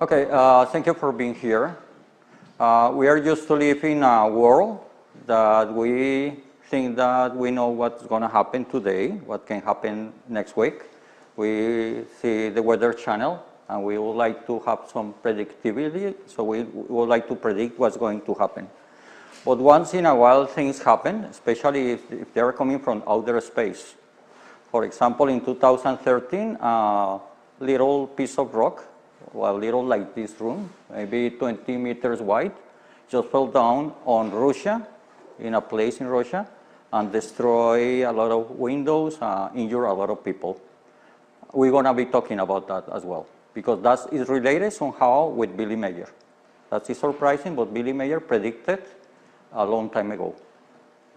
Okay, thank you for being here. We are used to live in a world that we think that we know what's going to happen today, what can happen next week. We see the Weather Channel, and we would like to have some predictability, so we would like to predict what's going to happen. But once in a while, things happen, especially if they are coming from outer space. For example, in 2013, a little piece of rock, well, little like this room, maybe 20 meters wide, just fell down on Russia, in a place in Russia, and destroyed a lot of windows, injured a lot of people. We're going to be talking about that as well, because that is related somehow with Billy Meier. That is surprising, but Billy Meier predicted a long time ago.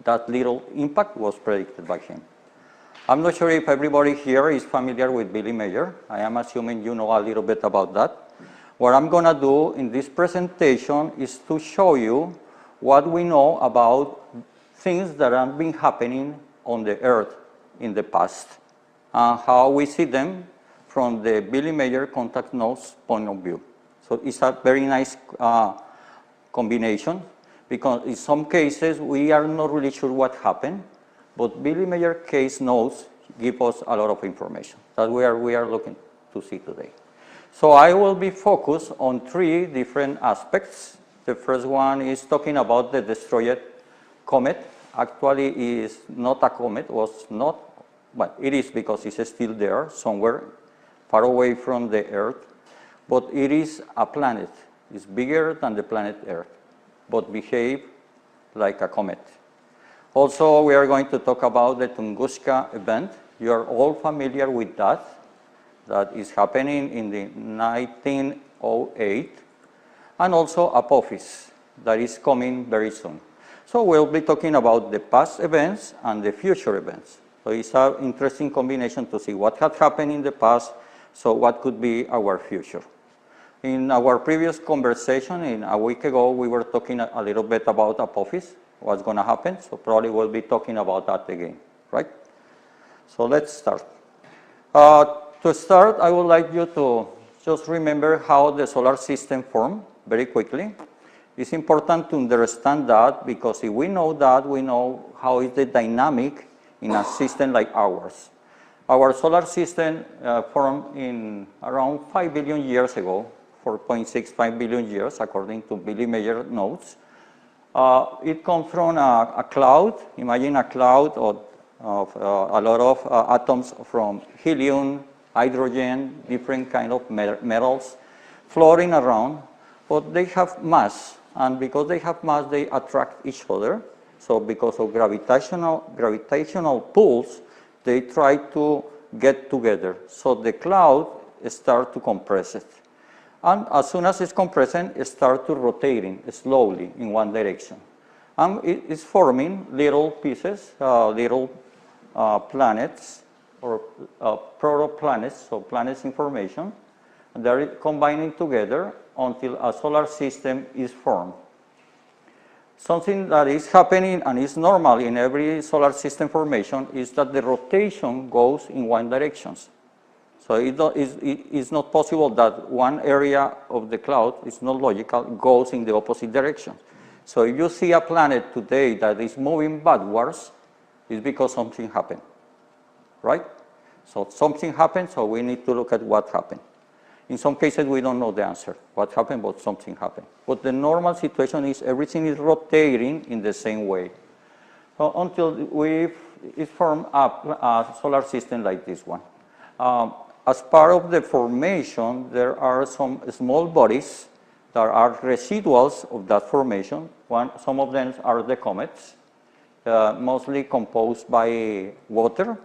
That little impact was predicted by him. I'm not sure if everybody here is familiar with Billy Meier. I am assuming you know a little bit about that. What I'm going to do in this presentation is to show you what we know about things that have been happening on the Earth in the past, and how we see them from the Billy Meier contact nodes point of view. So it's a very nice combination, because in some cases we are not really sure what happened, but Billy Meier case notes give us a lot of information that we are looking to see today. So I will be focused on three different aspects. The first one is talking about the destroyed comet. Actually, is not a comet, was not, but it is because it's still there somewhere far away from the Earth, but it is a planet. It's bigger than the planet Earth, but behave like a comet. Also, we are going to talk about the Tunguska event. You are all familiar with that. That is happening in the 1908. And also Apophis, that is coming very soon. So we'll be talking about the past events and the future events. So it's an interesting combination to see what had happened in the past, so what could be our future. In our previous conversation, a week ago, we were talking a little bit about Apophis, what's going to happen, so probably we'll be talking about that again, right? So let's start. To start, I would like you to just remember how the solar system formed very quickly. It's important to understand that, because if we know that, we know how is the dynamic in a system like ours. Our solar system formed in around 5 billion years ago, 4.65 billion years, according to Billy Meier notes. It comes from a cloud. Imagine a cloud of a lot of atoms from helium, hydrogen, different kind of metals floating around, but they have mass, and because they have mass, they attract each other. So because of gravitational pulls, they try to get together. So the cloud starts to compress it. And as soon as it's compressing, it starts to rotating slowly in one direction. And it is forming little pieces, little planets, or protoplanets, so planets in formation. And they're combining together until a solar system is formed. Something that is happening and is normal in every solar system formation is that the rotation goes in one direction. So it's not possible that one area of the cloud, it's not logical, goes in the opposite direction. So if you see a planet today that is moving backwards, it's because something happened, right? So something happened, so we need to look at what happened. In some cases, we don't know the answer, what happened, but something happened. But the normal situation is everything is rotating in the same way. So until we form a solar system like this one. As part of the formation, there are some small bodies that are residuals of that formation. Some of them are the comets, mostly composed by water.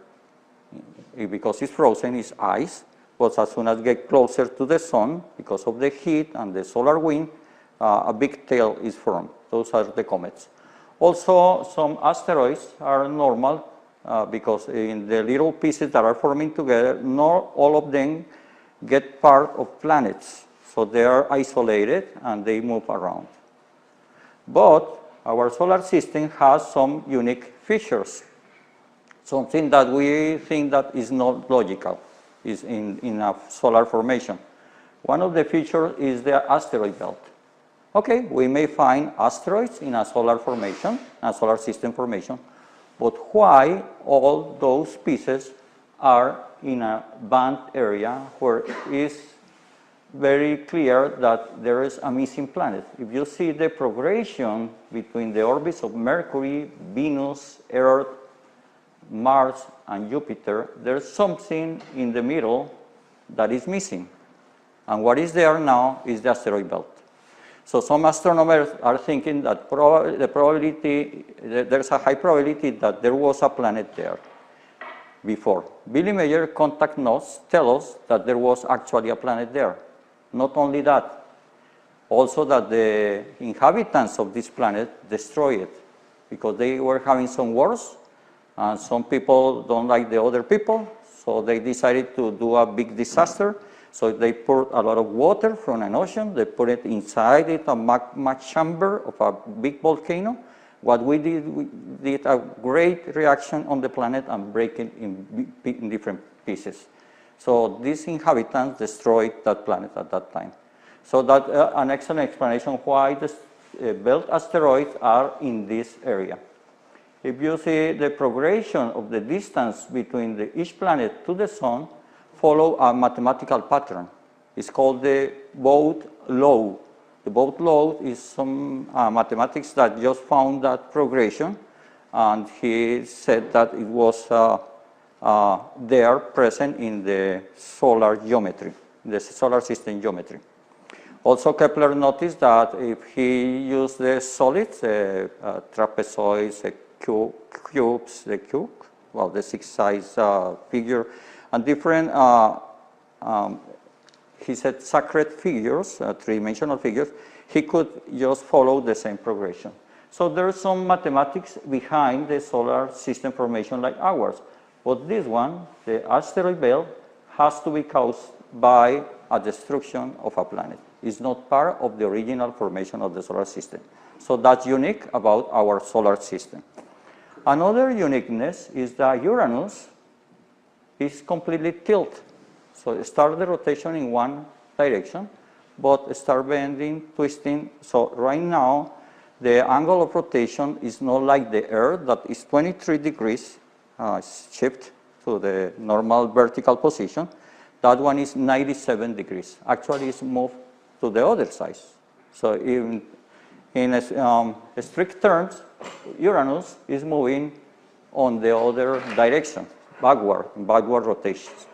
Because it's frozen, it's ice. But as soon as you get closer to the sun, because of the heat and the solar wind, a big tail is formed. Those are the comets. Also, some asteroids are normal, because in the little pieces that are forming together, not all of them get part of planets. So they are isolated and they move around. But our solar system has some unique features. Something that we think that is not logical is in a solar formation. One of the features is the asteroid belt. Okay, we may find asteroids in a solar formation, a solar system formation, but why all those pieces are in a band area where it is very clear that there is a missing planet? If you see the progression between the orbits of Mercury, Venus, Earth, Mars, and Jupiter, there's something in the middle that is missing. And what is there now is the asteroid belt. So some astronomers are thinking that there's a high probability that there was a planet there before. Billy Meier contact notes tell us that there was actually a planet there. Not only that, also that the inhabitants of this planet destroyed it because they were having some wars, and some people don't like the other people, so they decided to do a big disaster. So they poured a lot of water from an ocean, they put it inside it, a magma chamber of a big volcano. What we did a great reaction on the planet and break it in different pieces. So these inhabitants destroyed that planet at that time. So that's an excellent explanation why the belt asteroids are in this area. If you see the progression of the distance between each planet to the sun, follow a mathematical pattern. It's called the Bode law. The Bode law is some mathematics that just found that progression, and he said that it was there present in the solar geometry, the solar system geometry. Also, Kepler noticed that if he used the solids, trapezoids, cubes, the cube, well, the six-size figure, and different, he said, sacred figures, three-dimensional figures, he could just follow the same progression. So there's some mathematics behind the solar system formation like ours. But this one, the asteroid belt, has to be caused by a destruction of a planet. It's not part of the original formation of the solar system. So that's unique about our solar system. Another uniqueness is that Uranus is completely tilted. So it starts the rotation in one direction, but start bending, twisting. So right now, the angle of rotation is not like the Earth, that is 23 degrees shift to the normal vertical position. That one is 97 degrees. Actually, it's moved to the other side. So in strict terms, Uranus is moving on the other direction, backward rotations.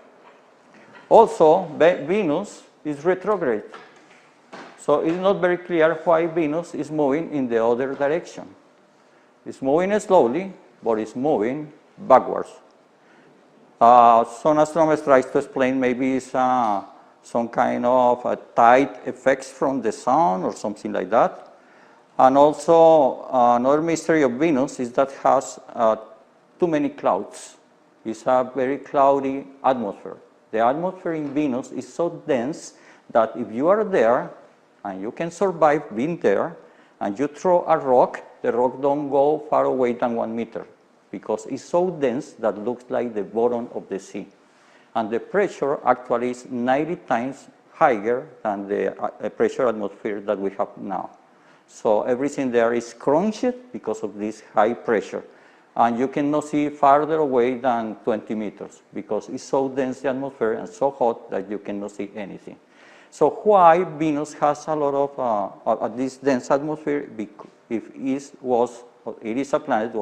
Also, Venus is retrograde. So it's not very clear why Venus is moving in the other direction. It's moving slowly, but it's moving backwards. Some astronomers try to explain maybe it's some kind of tide effects from the sun or something like that. And also, another mystery of Venus is that it has too many clouds. It's a very cloudy atmosphere. The atmosphere in Venus is so dense that if you are there and you can survive being there and you throw a rock, the rock don't go far away than 1 meter because it's so dense that it looks like the bottom of the sea. And the pressure actually is 90 times higher than the pressure atmosphere that we have now. So everything there is crunched because of this high pressure. And you cannot see farther away than 20 meters because it's so dense, the atmosphere, and so hot that you cannot see anything. So why Venus has a lot of this dense atmosphere? If it is a planet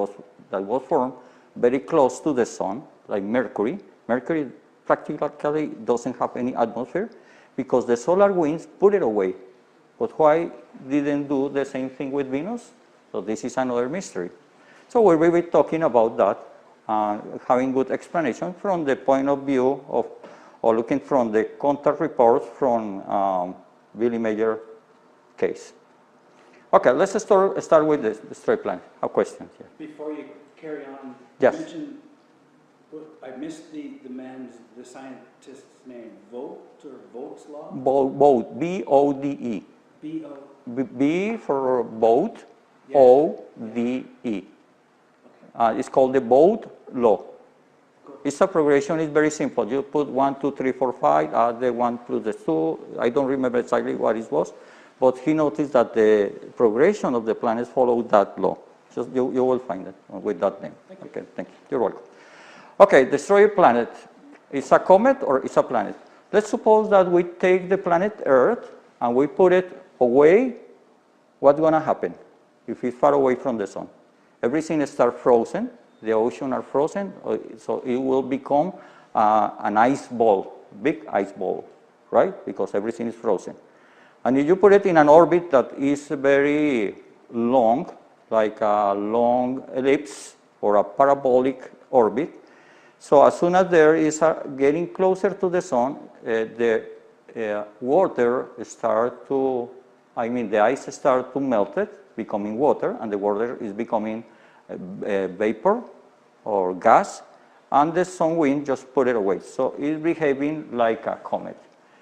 that was formed very close to the sun, like Mercury. Mercury practically doesn't have any atmosphere because the solar winds put it away. But why didn't do the same thing with Venus? So this is another mystery. So we will be talking about that, having good explanation from the point of view of, or looking from the contact reports from Billy Meier case. Okay, let's start with the straight planet. A question here. Before you carry on, yes. You mentioned, I missed the scientist's name, Vogt or Vogt's law? Bode, B-O-D-E. B-O? B for boat, yes. O-D-E. Okay. It's called the Bode law. It's a progression, it's very simple. You put 1, 2, 3, 4, 5, add the 1 plus the 2. I don't remember exactly what it was, but he noticed that the progression of the planets followed that law. Just you will find it with that name. Okay, thank you. You're welcome. Okay, destroyer planet. Is a comet or is a planet? Let's suppose that we take the planet Earth and we put it away. What's going to happen if it's far away from the sun? Everything starts frozen. The ocean are frozen, so it will become an ice ball, big ice ball, right? Because everything is frozen. And if you put it in an orbit that is very long, like a long ellipse or a parabolic orbit, so as soon as there is getting closer to the sun, the water start to, the ice start to melt it, becoming water, and the water is becoming vapor or gas, and the sun wind just put it away. So it's behaving like a comet.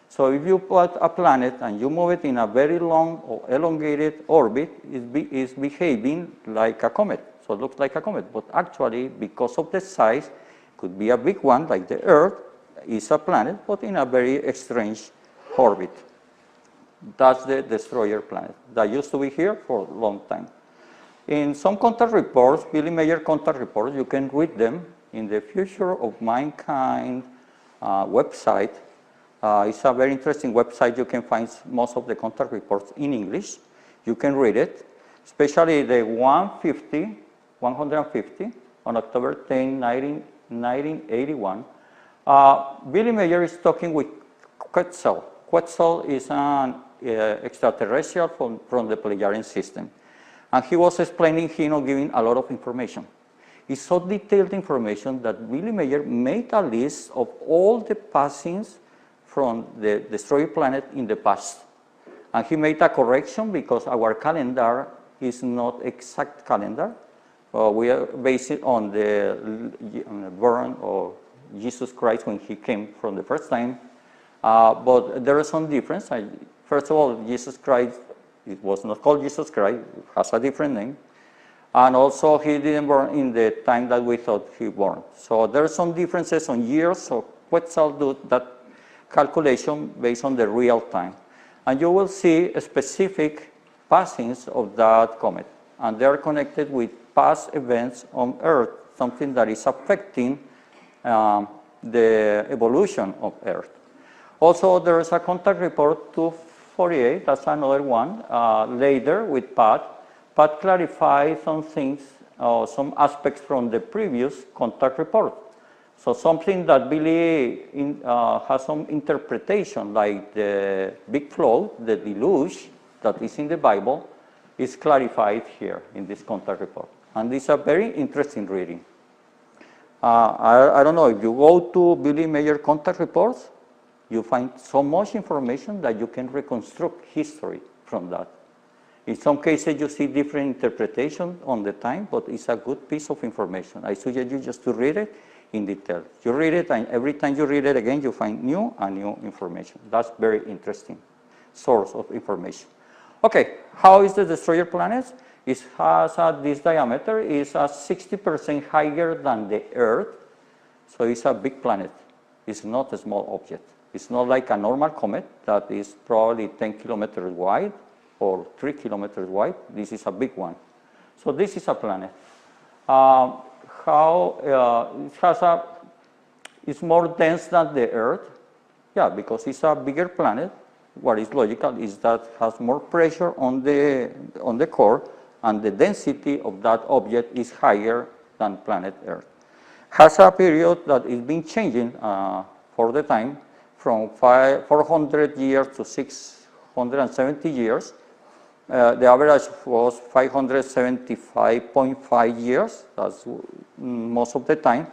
So if you put a planet and you move it in a very long or elongated orbit, it's behaving like a comet. So it looks like a comet, but actually, because of the size, could be a big one like the Earth, is a planet, but in a very strange orbit. That's the destroyer planet. That used to be here for a long time. In some contact reports, Billy Meier contact reports, you can read them in the Future of Mankind website. It's a very interesting website. You can find most of the contact reports in English. You can read it, especially the 150 on October 10, 1981. Billy Meier is talking with Quetzal. Quetzal is an extraterrestrial from the Pleiadian system. And he was explaining, giving a lot of information. It's so detailed information that Billy Meier made a list of all the passings from the destroyer planet in the past. And he made a correction because our calendar is not exact calendar. We are based on the birth of Jesus Christ when he came from the first time. But there is some difference. First of all, Jesus Christ, it was not called Jesus Christ, it has a different name. And also, he didn't born in the time that we thought he born. So there are some differences on years, so Quetzal do that calculation based on the real time. And you will see specific passings of that comet. And they are connected with past events on Earth, something that is affecting the evolution of Earth. Also, there is a contact report 248, that's another one, later with Pat. Pat clarified some things, some aspects from the previous contact report. So something that Billy has some interpretation, like the big flood, the deluge that is in the Bible, is clarified here in this contact report. And it's a very interesting reading. I don't know, if you go to Billy Meier contact reports, you find so much information that you can reconstruct history from that. In some cases, you see different interpretations on the time, but it's a good piece of information. I suggest you just to read it in detail. You read it, and every time you read it again, you find new and new information. That's very interesting source of information. Okay, how is the destroyer planet? It has this diameter is 60% higher than the Earth, so it's a big planet. It's not a small object. It's not like a normal comet that is probably 10 kilometers wide or 3 kilometers wide. This is a big one. So this is a planet. It's more dense than the Earth. Yeah, because it's a bigger planet. What is logical is that it has more pressure on the core, and the density of that object is higher than planet Earth. Has a period that is been changing for the time from 400 years to 670 years. The average was 575.5 years, that's most of the time,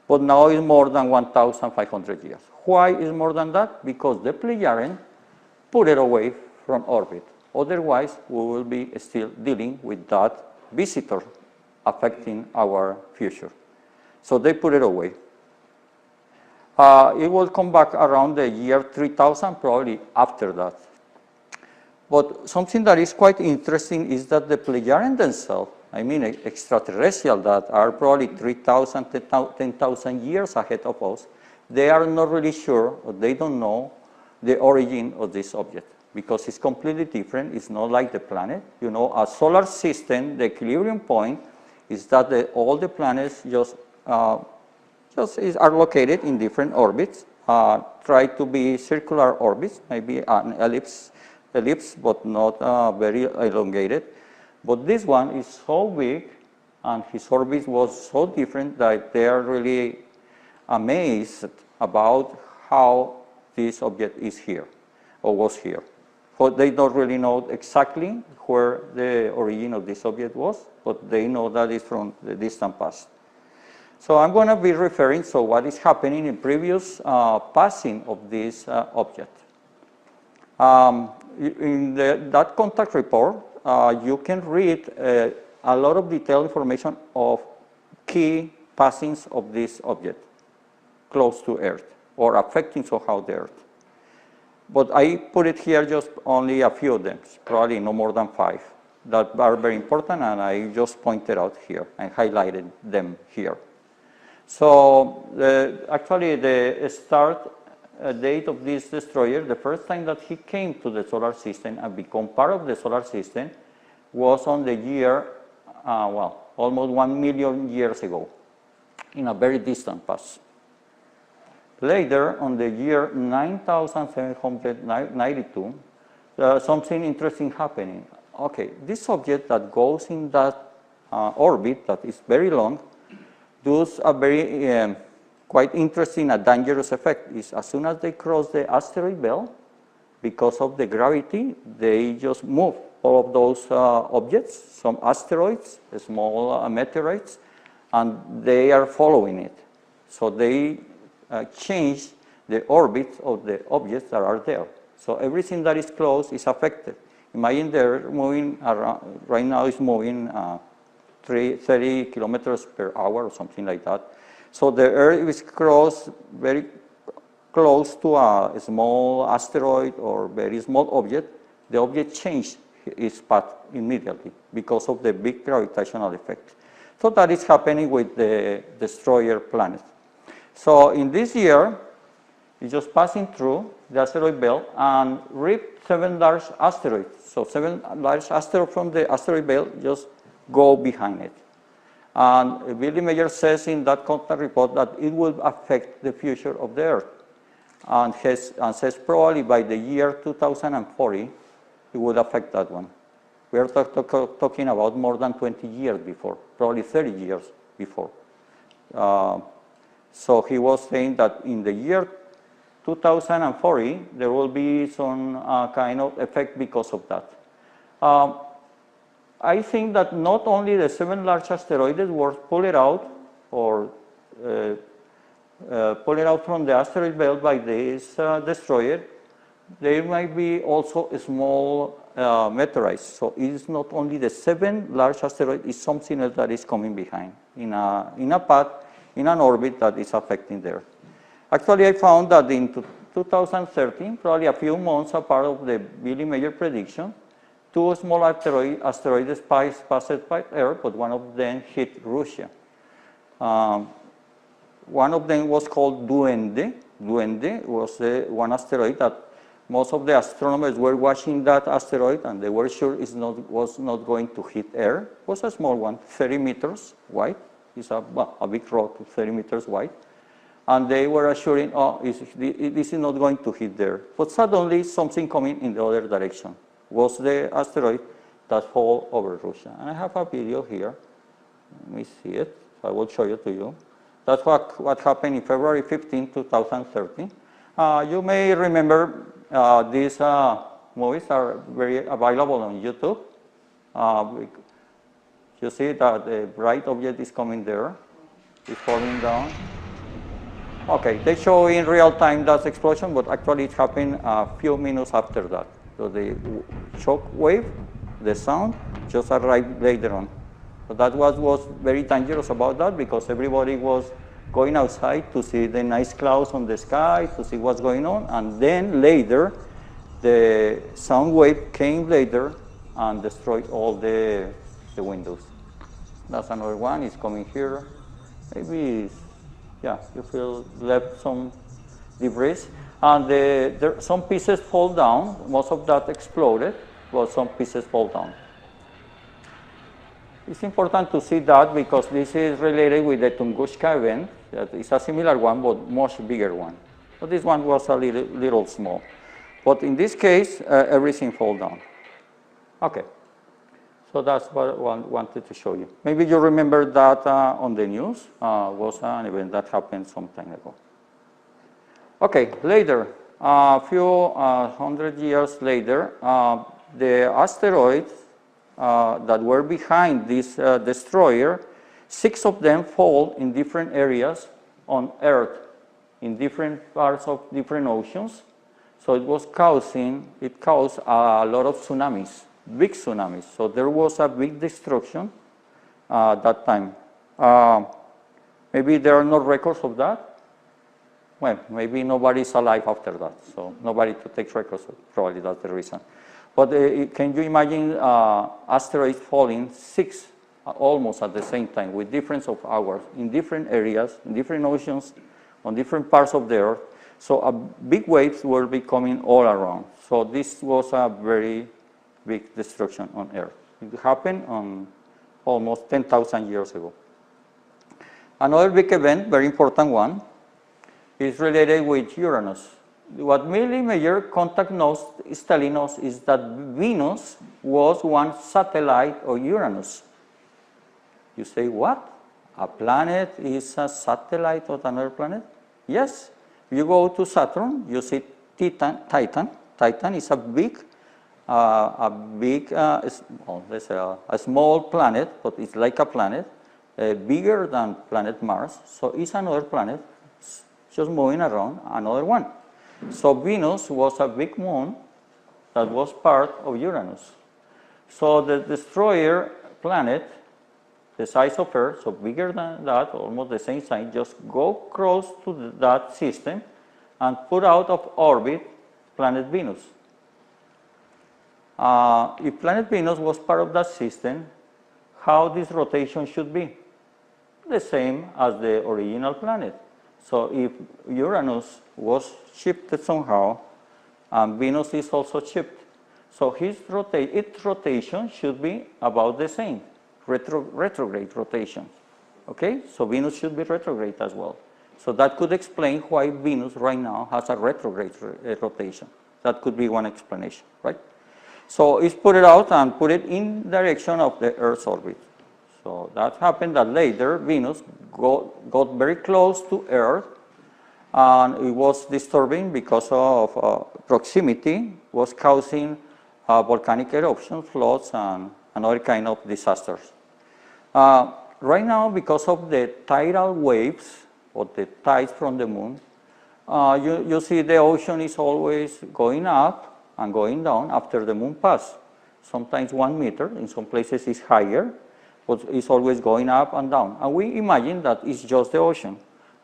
but now it's more than 1,500 years. Why is more than that? Because the Pleiadian put it away from orbit. Otherwise, we will be still dealing with that visitor affecting our future. So they put it away. It will come back around the year 3000, probably after that. But something that is quite interesting is that the Pleiadians themselves, I mean extraterrestrial that are probably 3,000, 10,000 years ahead of us, they are not really sure, or they don't know the origin of this object because it's completely different. It's not like the planet. You know, a solar system, the equilibrium point is that all the planets are located in different orbits, try to be circular orbits, maybe an ellipse, but not very elongated. But this one is so big, and his orbit was so different that they are really amazed about how this object is here, or was here. But they don't really know exactly where the origin of this object was, but they know that it's from the distant past. So I'm going to be referring to what is happening in previous passing of this object. In that contact report, you can read a lot of detailed information of key passings of this object close to Earth or affecting somehow the Earth. But I put it here just only a few of them, probably no more than 5, that are very important, and I just pointed out here and highlighted them here. So actually the start date of this destroyer, the first time that he came to the solar system and become part of the solar system was on the year, well, almost 1 million years ago, in a very distant past. Later, on the year 9792, something interesting happening. Okay, this object that goes in that orbit that is very long does a very quite interesting and dangerous effect. Is as soon as they cross the asteroid belt, because of the gravity, they just move all of those objects, some asteroids, small meteorites, and they are following it. So they change the orbit of the objects that are there. So everything that is close is affected. Imagine they're moving around, right now it's moving 30 kilometers per hour or something like that. So the Earth is very close to a small asteroid or very small object. The object changed its path immediately because of the big gravitational effect. So that is happening with the destroyer planet. So in this year, it's just passing through the asteroid belt and ripped 7 large asteroids. So 7 large asteroids from the asteroid belt just go behind it. And Billy Meier says in that contact report that it will affect the future of the Earth. And says probably by the year 2040, it would affect that one. We are talking about more than 20 years before, probably 30 years before. So he was saying that in the year 2040, there will be some kind of effect because of that. I think that not only the 7 large asteroids were pulled out or pulled out from the asteroid belt by this destroyer, there might be also small meteorites. So it is not only the 7 large asteroids, it's something else that is coming behind in a path, in an orbit that is affecting the Earth. Actually, I found that in 2013, probably a few months apart of the Billy Meier prediction, 2 small asteroids passed by Earth, but one of them hit Russia. One of them was called Duende. Duende was one asteroid that most of the astronomers were watching that asteroid, and they were sure it was not going to hit Earth. It was a small one, 30 meters wide. It's a big rock, 30 meters wide. And they were assuring, oh, this is not going to hit there. But suddenly, something coming in the other direction was the asteroid that fell over Russia. And I have a video here. Let me see it. I will show it to you. That's what happened in February 15, 2013. You may remember these movies are very available on YouTube. You see that the bright object is coming there. It's falling down. Okay, they show in real time that explosion, but actually it happened a few minutes after that. So the shock wave, the sound, just arrived later on. So that was very dangerous about that, because everybody was going outside to see the nice clouds on the sky, to see what's going on, and then later the sound wave came later and destroyed all the windows. That's another one. It's coming here. Maybe it's, yeah, you feel left some debris. And some pieces fall down. Most of that exploded, but some pieces fall down. It's important to see that because this is related with the Tunguska event. That is a similar one, but much bigger one. So this one was a little small. But in this case, everything fell down. Okay. So that's what I wanted to show you. Maybe you remember that on the news. Was an event that happened some time ago. Okay, later, a few hundred years later, the asteroids that were behind this destroyer, 6 of them fall in different areas on Earth, in different parts of different oceans. So it caused a lot of tsunamis, big tsunamis. So there was a big destruction at that time. Maybe there are no records of that. Well, maybe nobody's alive after that, so nobody to take records. Probably that's the reason. But can you imagine asteroids falling 6 almost at the same time with difference of hours in different areas, in different oceans, on different parts of the Earth? So big waves were becoming all around. So this was a very big destruction on Earth. It happened on almost 10,000 years ago. Another big event, very important one, is related with Uranus. What Billy Meier contact notes is telling us is that Venus was one satellite of Uranus. You say, what? A planet is a satellite of another planet? Yes. You go to Saturn, you see Titan. Titan is a small planet, but it's like a planet, bigger than planet Mars. So it's another planet, just moving around another one. So Venus was a big moon that was part of Uranus. So the destroyer planet, the size of Earth, so bigger than that, almost the same size, just go close to that system and put out of orbit planet Venus. If planet Venus was part of that system, how this rotation should be? The same as the original planet. So if Uranus was shifted somehow, and Venus is also shifted, so its rotation should be about the same, retrograde rotation. Okay, so Venus should be retrograde as well. So that could explain why Venus right now has a retrograde rotation. That could be one explanation, right? So it's put it out and put it in direction of the Earth's orbit. So that happened that later Venus got very close to Earth, and it was disturbing because of proximity, was causing volcanic eruptions, floods, and other kind of disasters. Right now, because of the tidal waves, or the tides from the moon, you see the ocean is always going up and going down after the moon pass. Sometimes 1 meter, in some places it's higher, but it's always going up and down. And we imagine that it's just the ocean.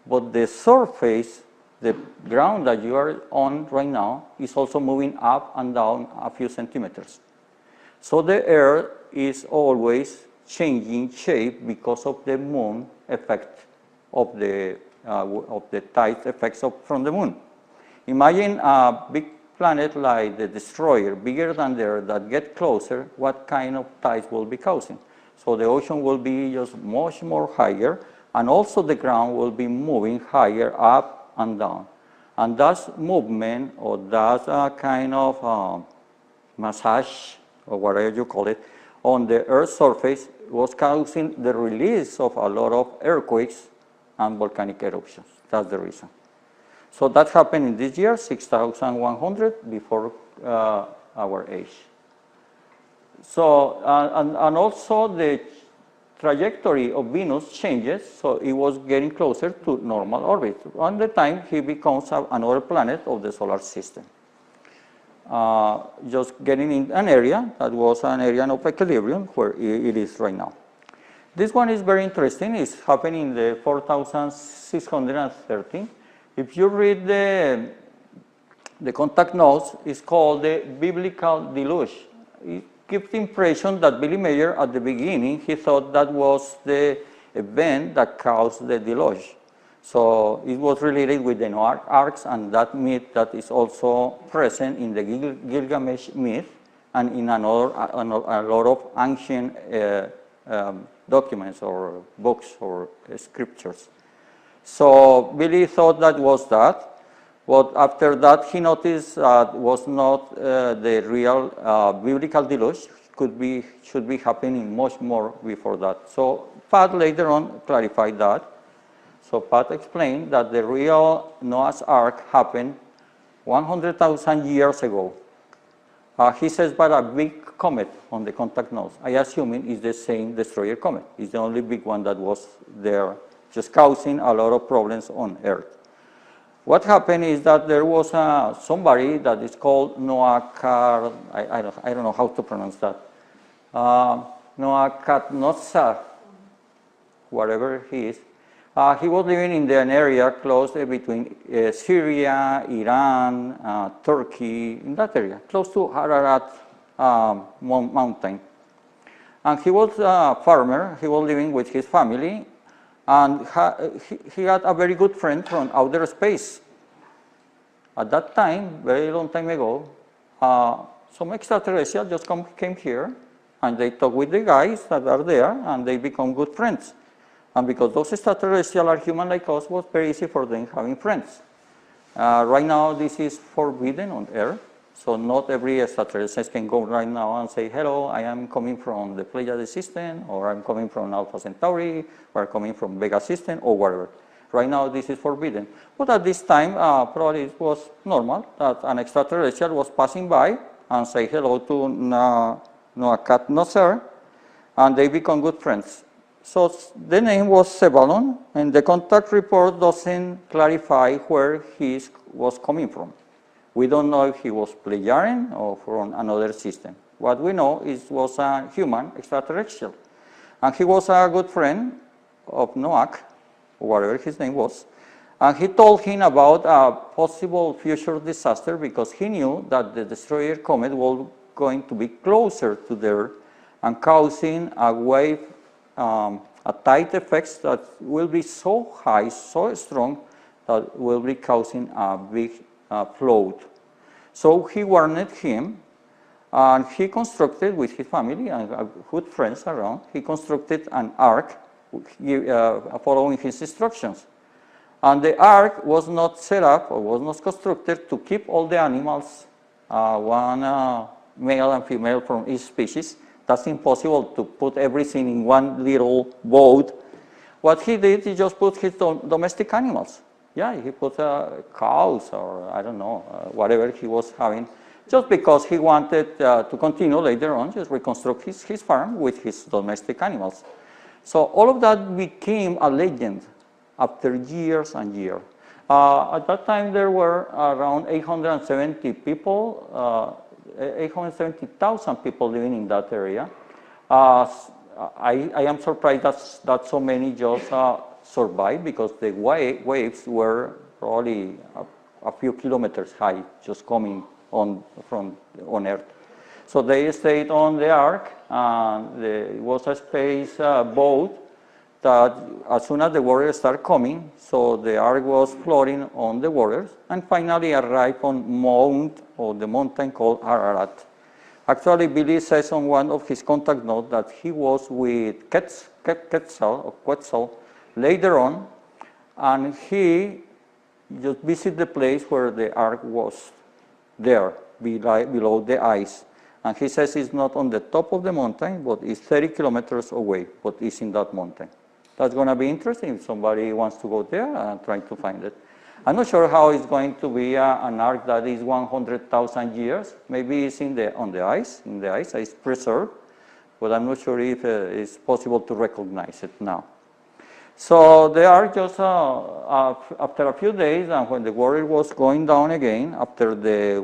But the surface, the ground that you are on right now, is also moving up and down a few centimeters. So the Earth is always changing shape because of the moon effect of the tide effects from the moon. Imagine a big planet like the destroyer, bigger than the Earth, that get closer, what kind of tides will be causing? So the ocean will be just much more higher, and also the ground will be moving higher up and down. And that movement, or that kind of massage, or whatever you call it, on the Earth's surface was causing the release of a lot of earthquakes and volcanic eruptions. That's the reason. So that happened in this year, 6,100 before our age. So, and also the trajectory of Venus changes, so it was getting closer to normal orbit. On the time, he becomes another planet of the solar system. Just getting in an area that was an area of equilibrium where it is right now. This one is very interesting. It's happening in the 4,613. If you read the the contact notes is called the biblical deluge. It gives the impression that Billy Meier, at the beginning, he thought that was the event that caused the deluge. So it was related with the Noah arcs and that myth that is also present in the Gilgamesh myth and in a lot of ancient documents or books or scriptures. So Billy thought that was that, but after that he noticed that was not the real biblical deluge, should be happening much more before that. So Pat later on clarified that. So Pat explained that the real Noah's Ark happened 100,000 years ago. He says, but a big comet on the contact nose. I assume it's the same destroyer comet. It's the only big one that was there, just causing a lot of problems on Earth. What happened is that there was somebody that is called Noah I don't know how to pronounce that. Noah Katnosa, whatever he is. He was living in an area close between Syria, Iran, Turkey, in that area, close to Ararat mountain. And he was a farmer. He was living with his family, and he had a very good friend from outer space. At that time, very long time ago, some extraterrestrials just came here, and they talk with the guys that are there, and they become good friends. And because those extraterrestrials are human like us, it was very easy for them having friends. Right now, this is forbidden on Earth, so not every extraterrestrial can go right now and say, hello, I am coming from the Pleiades system, or I'm coming from Alpha Centauri, or I'm coming from Vega system, or whatever. Right now, this is forbidden. But at this time, probably it was normal that an extraterrestrial was passing by and say hello to Noah Katnoser, and they become good friends. So the name was Sebalon, and the contact report doesn't clarify where he was coming from. We don't know if he was Pleiadian or from another system. What we know is was a human extraterrestrial. And he was a good friend of Noah, whatever his name was, and he told him about a possible future disaster because he knew that the destroyer comet was going to be closer to the Earth and causing a wave, a tide effects that will be so high, so strong, that will be causing a big flood. So he warned him, and he constructed with his family and good friends around, he constructed an ark following his instructions. And the ark was not set up or was not constructed to keep all the animals, one male and female from each species. That's impossible to put everything in one little boat. What he did, he just put his domestic animals. Yeah, he put cows or I don't know, whatever he was having, just because he wanted to continue later on, just reconstruct his farm with his domestic animals. So all of that became a legend after years and years. At that time, there were around 870 people, 870,000 people living in that area. I am surprised that so many just survived because the waves were probably a few kilometers high, just coming on Earth. So they stayed on the ark, and it was a space boat that as soon as the waters started coming, so the ark was floating on the waters, and finally arrived on the mountain called Ararat. Actually, Billy says on one of his contact notes that he was with Quetzal later on, and he just visited the place where the ark was there, below the ice. And he says it's not on the top of the mountain, but it's 30 kilometers away, but it's in that mountain. That's going to be interesting if somebody wants to go there and try to find it. I'm not sure how it's going to be an ark that is 100,000 years. Maybe it's on the ice, it's preserved, but I'm not sure if it's possible to recognize it now. So the ark just, after a few days, and when the water was going down again, after the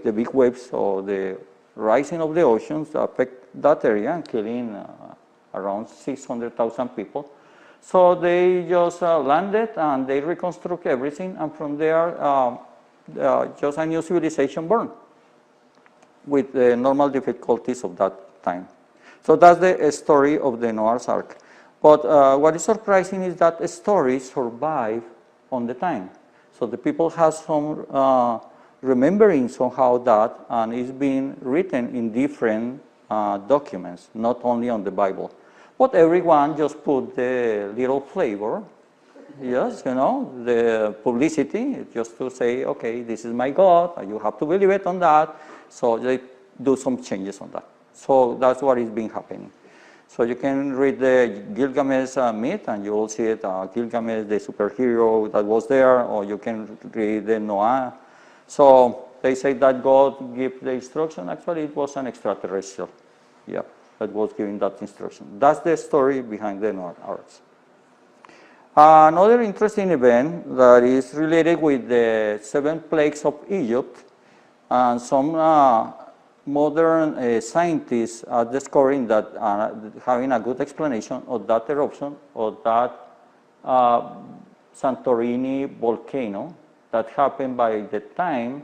big waves, or the rising of the oceans affect that area and killing around 600,000 people. So they just landed and they reconstruct everything, and from there just a new civilization born with the normal difficulties of that time. So that's the story of the Noah's Ark. But what is surprising is that the story survived on the time. So the people have some remembering somehow that, and it's being written in different documents, not only on the Bible. But everyone just put the little flavor, yes, you know, the publicity, just to say, okay, this is my God, and you have to believe it on that. So they do some changes on that. So that's what is being happening. So you can read the Gilgamesh myth, and you will see it, Gilgamesh, the superhero that was there, or you can read the Noah. So they say that God gave the instruction. Actually, it was an extraterrestrial, yeah, that was giving that instruction. That's the story behind the Noah's Ark. Another interesting event that is related with the 7 plagues of Egypt, and some modern scientists are discovering that, having a good explanation of that eruption, of that Santorini volcano that happened by the time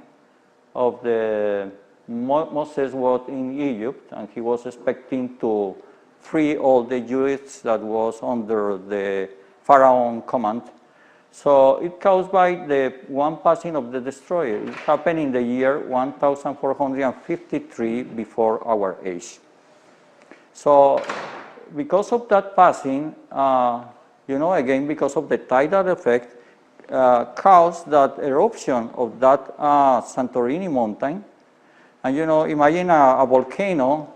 of the Moses was in Egypt, and he was expecting to free all the Jews that was under the Pharaoh command. So it caused by the one passing of the destroyer. It happened in the year 1453 before our age. So because of that passing, you know, again, because of the tidal effect, caused that eruption of that Santorini mountain. And you know, imagine a volcano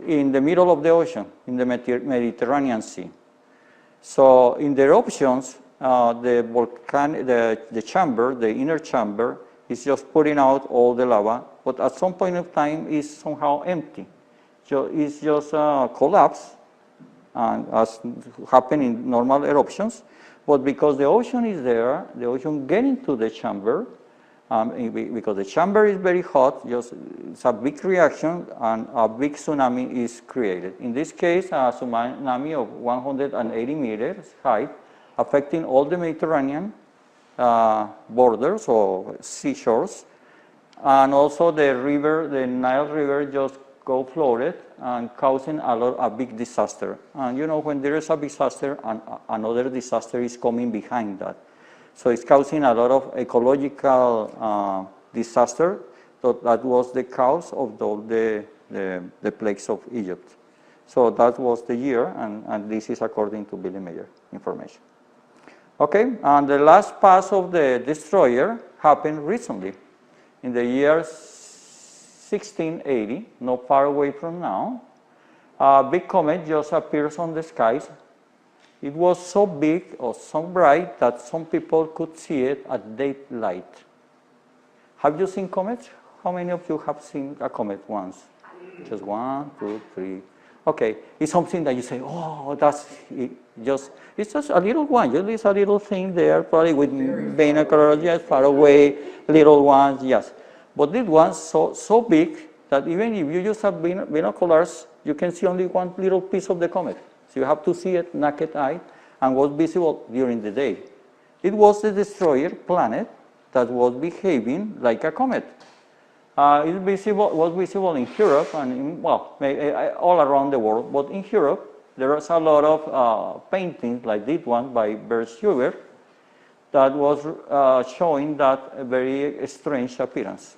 in the middle of the ocean, in the Mediterranean Sea. So in the eruptions, the chamber, the inner chamber, is just putting out all the lava, but at some point of time is somehow empty. So it's just collapse, and as happen in normal eruptions. But because the ocean is there, the ocean get into the chamber, because the chamber is very hot, it's a big reaction, and a big tsunami is created. In this case, a tsunami of 180 meters height, affecting all the Mediterranean borders or seashores, and also the river, the Nile River, just go flooded and causing a big disaster. And you know, when there is a disaster, another disaster is coming behind that. So it's causing a lot of ecological disaster. So that was the cause of the plagues of Egypt. So that was the year, and this is according to Billy Meier information. Okay, and the last pass of the destroyer happened recently, in the year 1680, not far away from now. A big comet just appears on the skies. It was so big or so bright that some people could see it at daylight. Have you seen comets? How many of you have seen a comet once? Just 1, 2, 3. Okay, it's something that you say, oh, that's it. It's just a little one. It's a little thing there, probably with binoculars, yes, far away, little ones, yes. But this one's so big that even if you just have binoculars, you can see only one little piece of the comet. So you have to see it naked eye, and was visible during the day. It was the destroyer planet that was behaving like a comet. It was visible in Europe and all around the world, but in Europe there is a lot of paintings like this one by Bert Schubert that was showing that very strange appearance.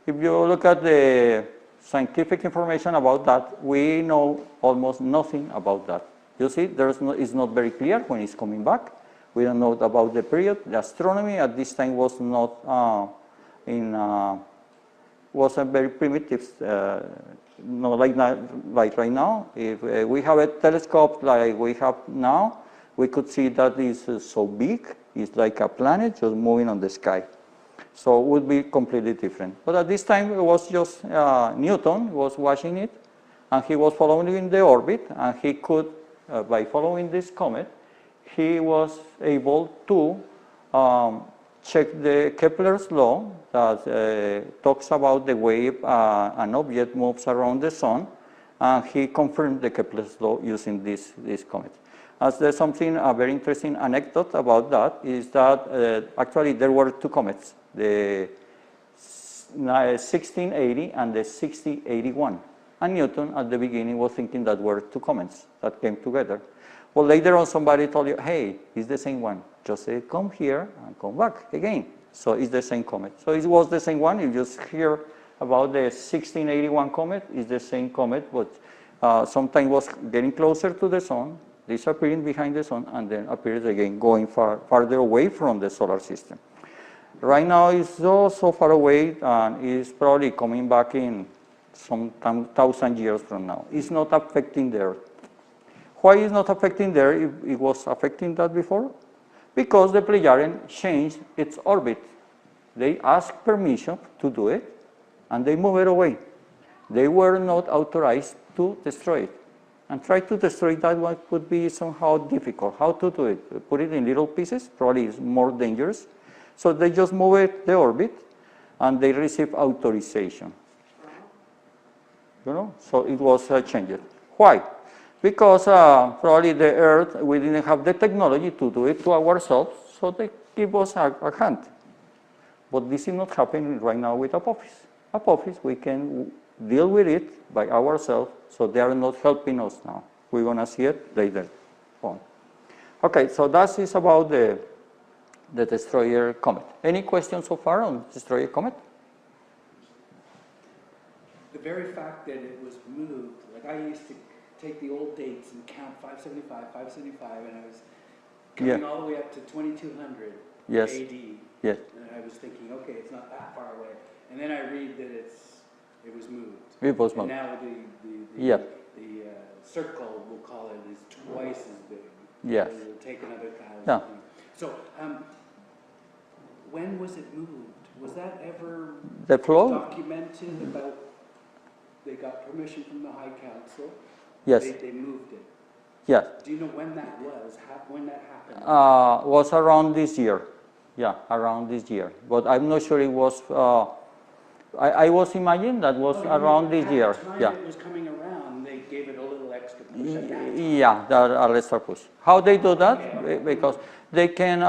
If you look at the scientific information about that, we know almost nothing about that. You see, it's not very clear when it's coming back. We don't know about the period. The astronomy at this time was not was a very primitive, not like right now. If we have a telescope like we have now, we could see that it's so big. It's like a planet just moving on the sky. So it would be completely different. But at this time, it was just Newton was watching it, and he was following the orbit, and he could, by following this comet, he was able to check the Kepler's law that talks about the way an object moves around the sun, and he confirmed the Kepler's law using this comet. As there's something, a very interesting anecdote about that is that actually there were two comets, the 1680 and the 6081. And Newton at the beginning was thinking that were two comets that came together. Well, later on somebody told you, hey, it's the same one. Just say, come here and come back again. So it's the same comet. So it was the same one. You just hear about the 1681 comet. It's the same comet, but sometimes was getting closer to the sun, disappearing behind the sun, and then appears again, going farther away from the solar system. Right now, it's so far away, and it's probably coming back in some 1,000 years from now. It's not affecting the Earth. Why is not affecting the Earth if it was affecting that before? Because the Pleiadian changed its orbit. They asked permission to do it, and they move it away. They were not authorized to destroy it. And try to destroy that one would be somehow difficult. How to do it? Put it in little pieces, probably is more dangerous. So they just move it, the orbit, and they receive authorization. You know, so it was changed. Why? Because probably the Earth, we didn't have the technology to do it to ourselves, so they give us a hand. But this is not happening right now with Apophis. Apophis, we can deal with it by ourselves, so they are not helping us now. We're going to see it later on. Okay, so that is about the destroyer comet. Any questions so far on destroyer comet? The very fact that it was moved, like I used to take the old dates and count 575, and I was coming all the way up to 2200 yes. AD. Yes. And I was thinking, okay, it's not that far away. And then I read that it was moved. It was moved. And now the circle, we'll call it, is twice as big. Yes. It will take another 1,000. Yeah. So, when was it moved? Was that ever documented about? They got permission from the High Council. Yes. They moved it. Yes. Do you know when that was? When that happened? Was around this year. Yeah, around this year. But I'm not sure it was. I was imagining that was around this year. At the time it was coming around, they gave it a little extra push at that time. Yeah, a extra push. How they do that? Because they can,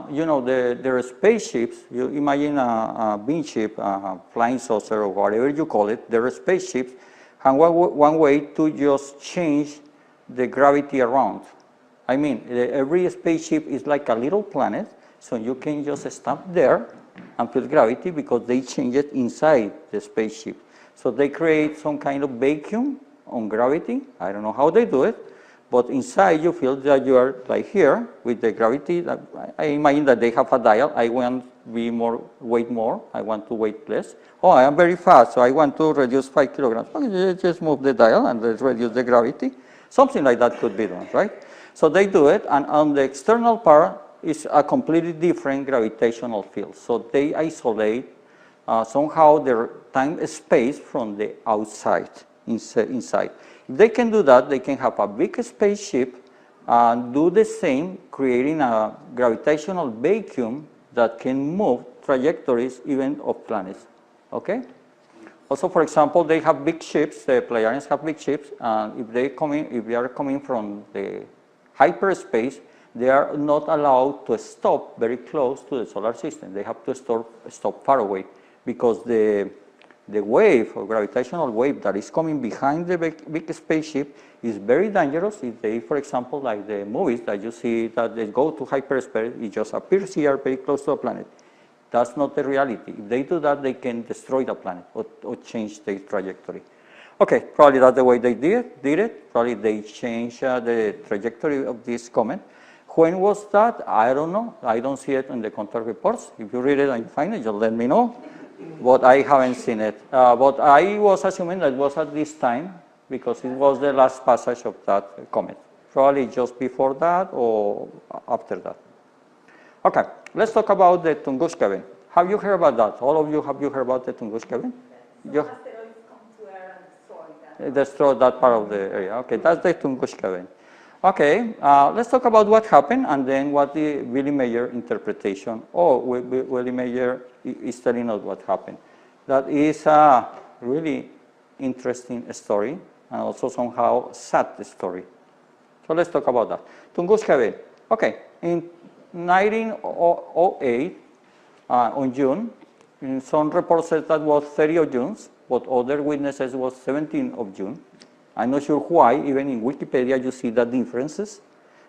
you know, their spaceships. You imagine a beam ship, a flying saucer, or whatever you call it. Their spaceships have one way to just change the gravity around. I mean, every spaceship is like a little planet, so you can just stop there and feel gravity because they change it inside the spaceship. So they create some kind of vacuum on gravity. I don't know how they do it, but inside you feel that you are like here with the gravity. I imagine that they have a dial. I want to weight more. I want to weight less. Oh, I am very fast, so I want to reduce 5 kilograms. Okay, just move the dial and reduce the gravity. Something like that could be done, right? So they do it, and on the external part is a completely different gravitational field. So they isolate somehow their time-space from the outside, inside. If they can do that, they can have a big spaceship and do the same, creating a gravitational vacuum that can move trajectories even of planets, okay? Also, for example, they have big ships, the Pleiadians have big ships, and if they are coming from the hyperspace, they are not allowed to stop very close to the solar system. They have to stop far away because the wave or gravitational wave that is coming behind the big spaceship is very dangerous. If they, for example, like the movies that you see that they go to hyperspace, it just appears here very close to a planet. That's not the reality. If they do that, they can destroy the planet or change the trajectory. Okay, probably that's the way they did it. Probably they changed the trajectory of this comet. When was that? I don't know. I don't see it in the contact reports. If you read it and find it, just let me know. But I haven't seen it. But I was assuming that it was at this time because it was the last passage of that comet. Probably just before that or after that. Okay, let's talk about the Tunguska event. Have you heard about that? All of you, have you heard about the Tunguska event? So asteroids come to Earth and destroy that part of the area. Okay, that's the Tunguska event. Okay, let's talk about what happened and then what the Billy Meier interpretation. Billy Meier is telling us what happened. That is a really interesting story and also somehow sad story. So let's talk about that. Tunguska event. Okay, in 1908, on June, in some reports said that was 30 of June, but other witnesses was 17 of June. I'm not sure why, even in Wikipedia you see the differences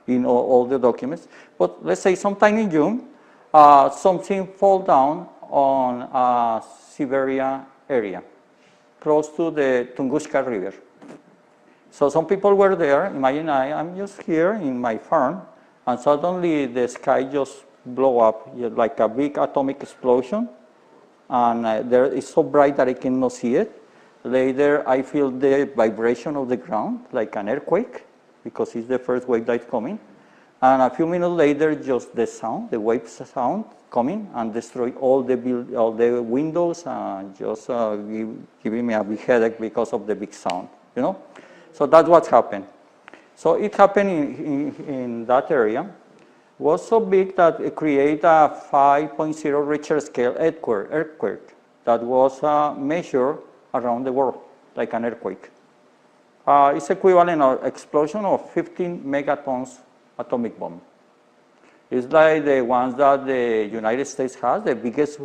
in all the documents. But let's say sometime in June, something fall down on Siberia area, close to the Tunguska River. So some people were there. Imagine I'm just here in my farm, and suddenly the sky just blow up like a big atomic explosion, and there it's so bright that I cannot see it. Later, I feel the vibration of the ground, like an earthquake, because it's the first wave that's coming. And a few minutes later, just the sound, the wave sound coming and destroy all the windows, and just giving me a big headache because of the big sound, you know? So that's what happened. So it happened in that area. Was so big that it created a 5.0 Richter scale earthquake that was measured around the world, like an earthquake. It's equivalent of explosion of 15 megatons atomic bomb. It's like the ones that the United States has, the biggest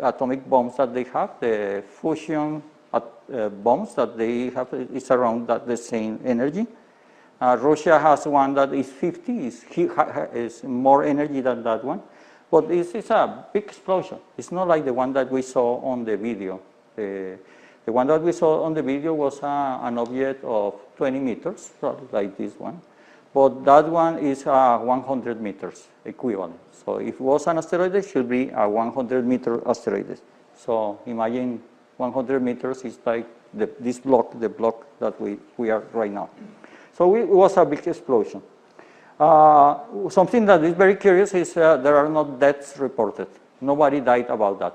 atomic bombs that they have, the fusion bombs that they have, it's around that the same energy. Russia has one that is 50, is more energy than that one. But it's a big explosion. It's not like the one that we saw on the video. The one that we saw on the video was an object of 20 meters, like this one. But that one is 100 meters equivalent. So if it was an asteroid, it should be a 100-meter asteroid. So imagine 100 meters is like this block, the block that we are right now. So it was a big explosion. Something that is very curious is there are no deaths reported. Nobody died about that.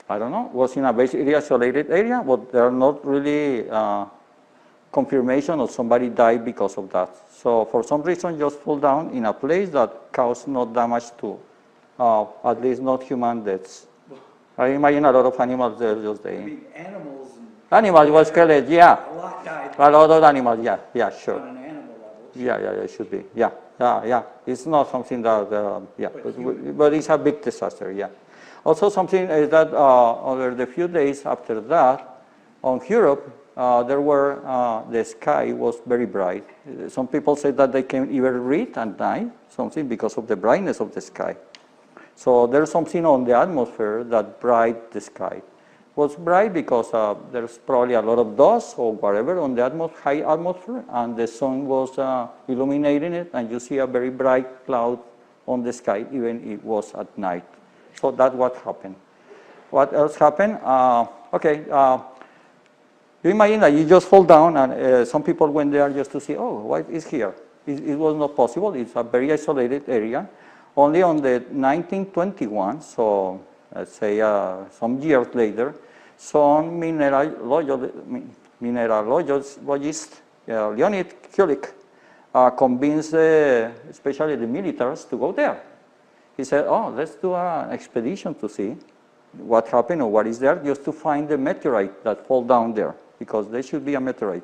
I don't know, it was in a very isolated area, but there are not really confirmation of somebody died because of that. So for some reason, just fall down in a place that caused no damage to, at least not human deaths. I imagine a lot of animals there just dying. I mean, animals. Animals was killed, yeah. A lot died. A lot of animals, yeah, sure. On an animal level. Yeah, it should be, yeah. It's not something that, but it's a big disaster, yeah. Also something is that over the few days after that, on Europe, the sky was very bright. Some people say that they can even read at night, something because of the brightness of the sky. So there's something on the atmosphere that bright the sky. It was bright because there's probably a lot of dust or whatever on the high atmosphere, and the sun was illuminating it, and you see a very bright cloud on the sky, even if it was at night. So that's what happened. What else happened? You imagine that you just fall down, and some people went there just to see, oh, what is here? It was not possible. It's a very isolated area. Only on the 1921, so let's say some years later, some mineralogist, Leonid Kulik, convinced especially the militaries to go there. He said, oh, let's do an expedition to see what happened or what is there, just to find the meteorite that fall down there, because there should be a meteorite.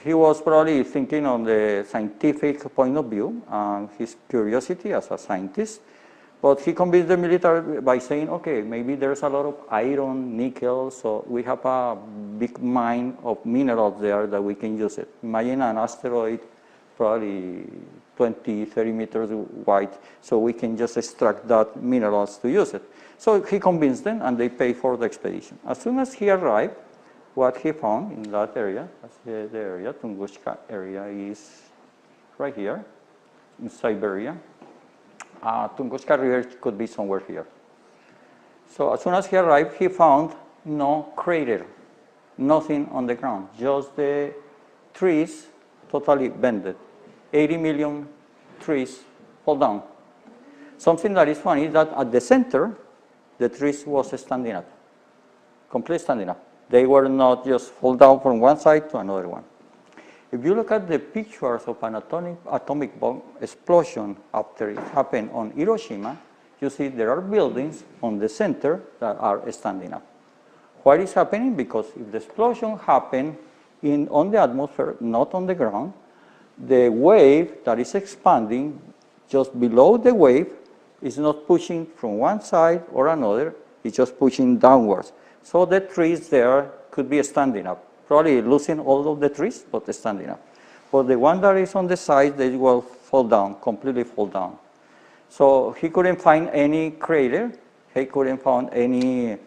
He was probably thinking on the scientific point of view and his curiosity as a scientist, but he convinced the military by saying, okay, maybe there's a lot of iron, nickel, so we have a big mine of minerals there that we can use it. Imagine an asteroid probably 20, 30 meters wide, so we can just extract that minerals to use it. So he convinced them, and they paid for the expedition. As soon as he arrived, what he found in that area, the area, Tunguska area, is right here in Siberia. Tunguska River could be somewhere here. So as soon as he arrived, he found no crater, nothing on the ground, just the trees totally bended. 80 million trees fall down. Something that is funny is that at the center, the trees was standing up, completely standing up. They were not just fall down from one side to another one. If you look at the pictures of an atomic bomb explosion after it happened on Hiroshima, you see there are buildings on the center that are standing up. What is happening? Because if the explosion happened on the atmosphere, not on the ground. The wave that is expanding just below the wave is not pushing from one side or another, it's just pushing downwards. So the trees there could be standing up, probably losing all of the trees, but standing up. But the one that is on the side, they will fall down, completely fall down. So he couldn't find any crater, he couldn't find any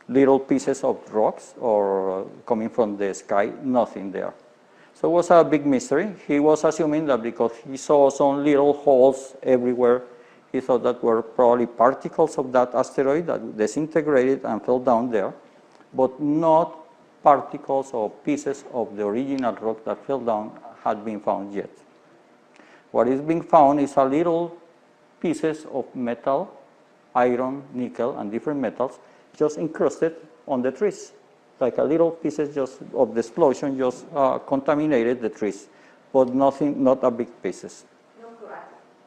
little pieces of rocks or coming from the sky, nothing there. So it was a big mystery. He was assuming that because he saw some little holes everywhere, he thought that were probably particles of that asteroid that disintegrated and fell down there, but not particles or pieces of the original rock that fell down had been found yet. What is being found is a little pieces of metal, iron, nickel, and different metals just encrusted on the trees. Like a little pieces just of the explosion just contaminated the trees, but nothing, not a big pieces.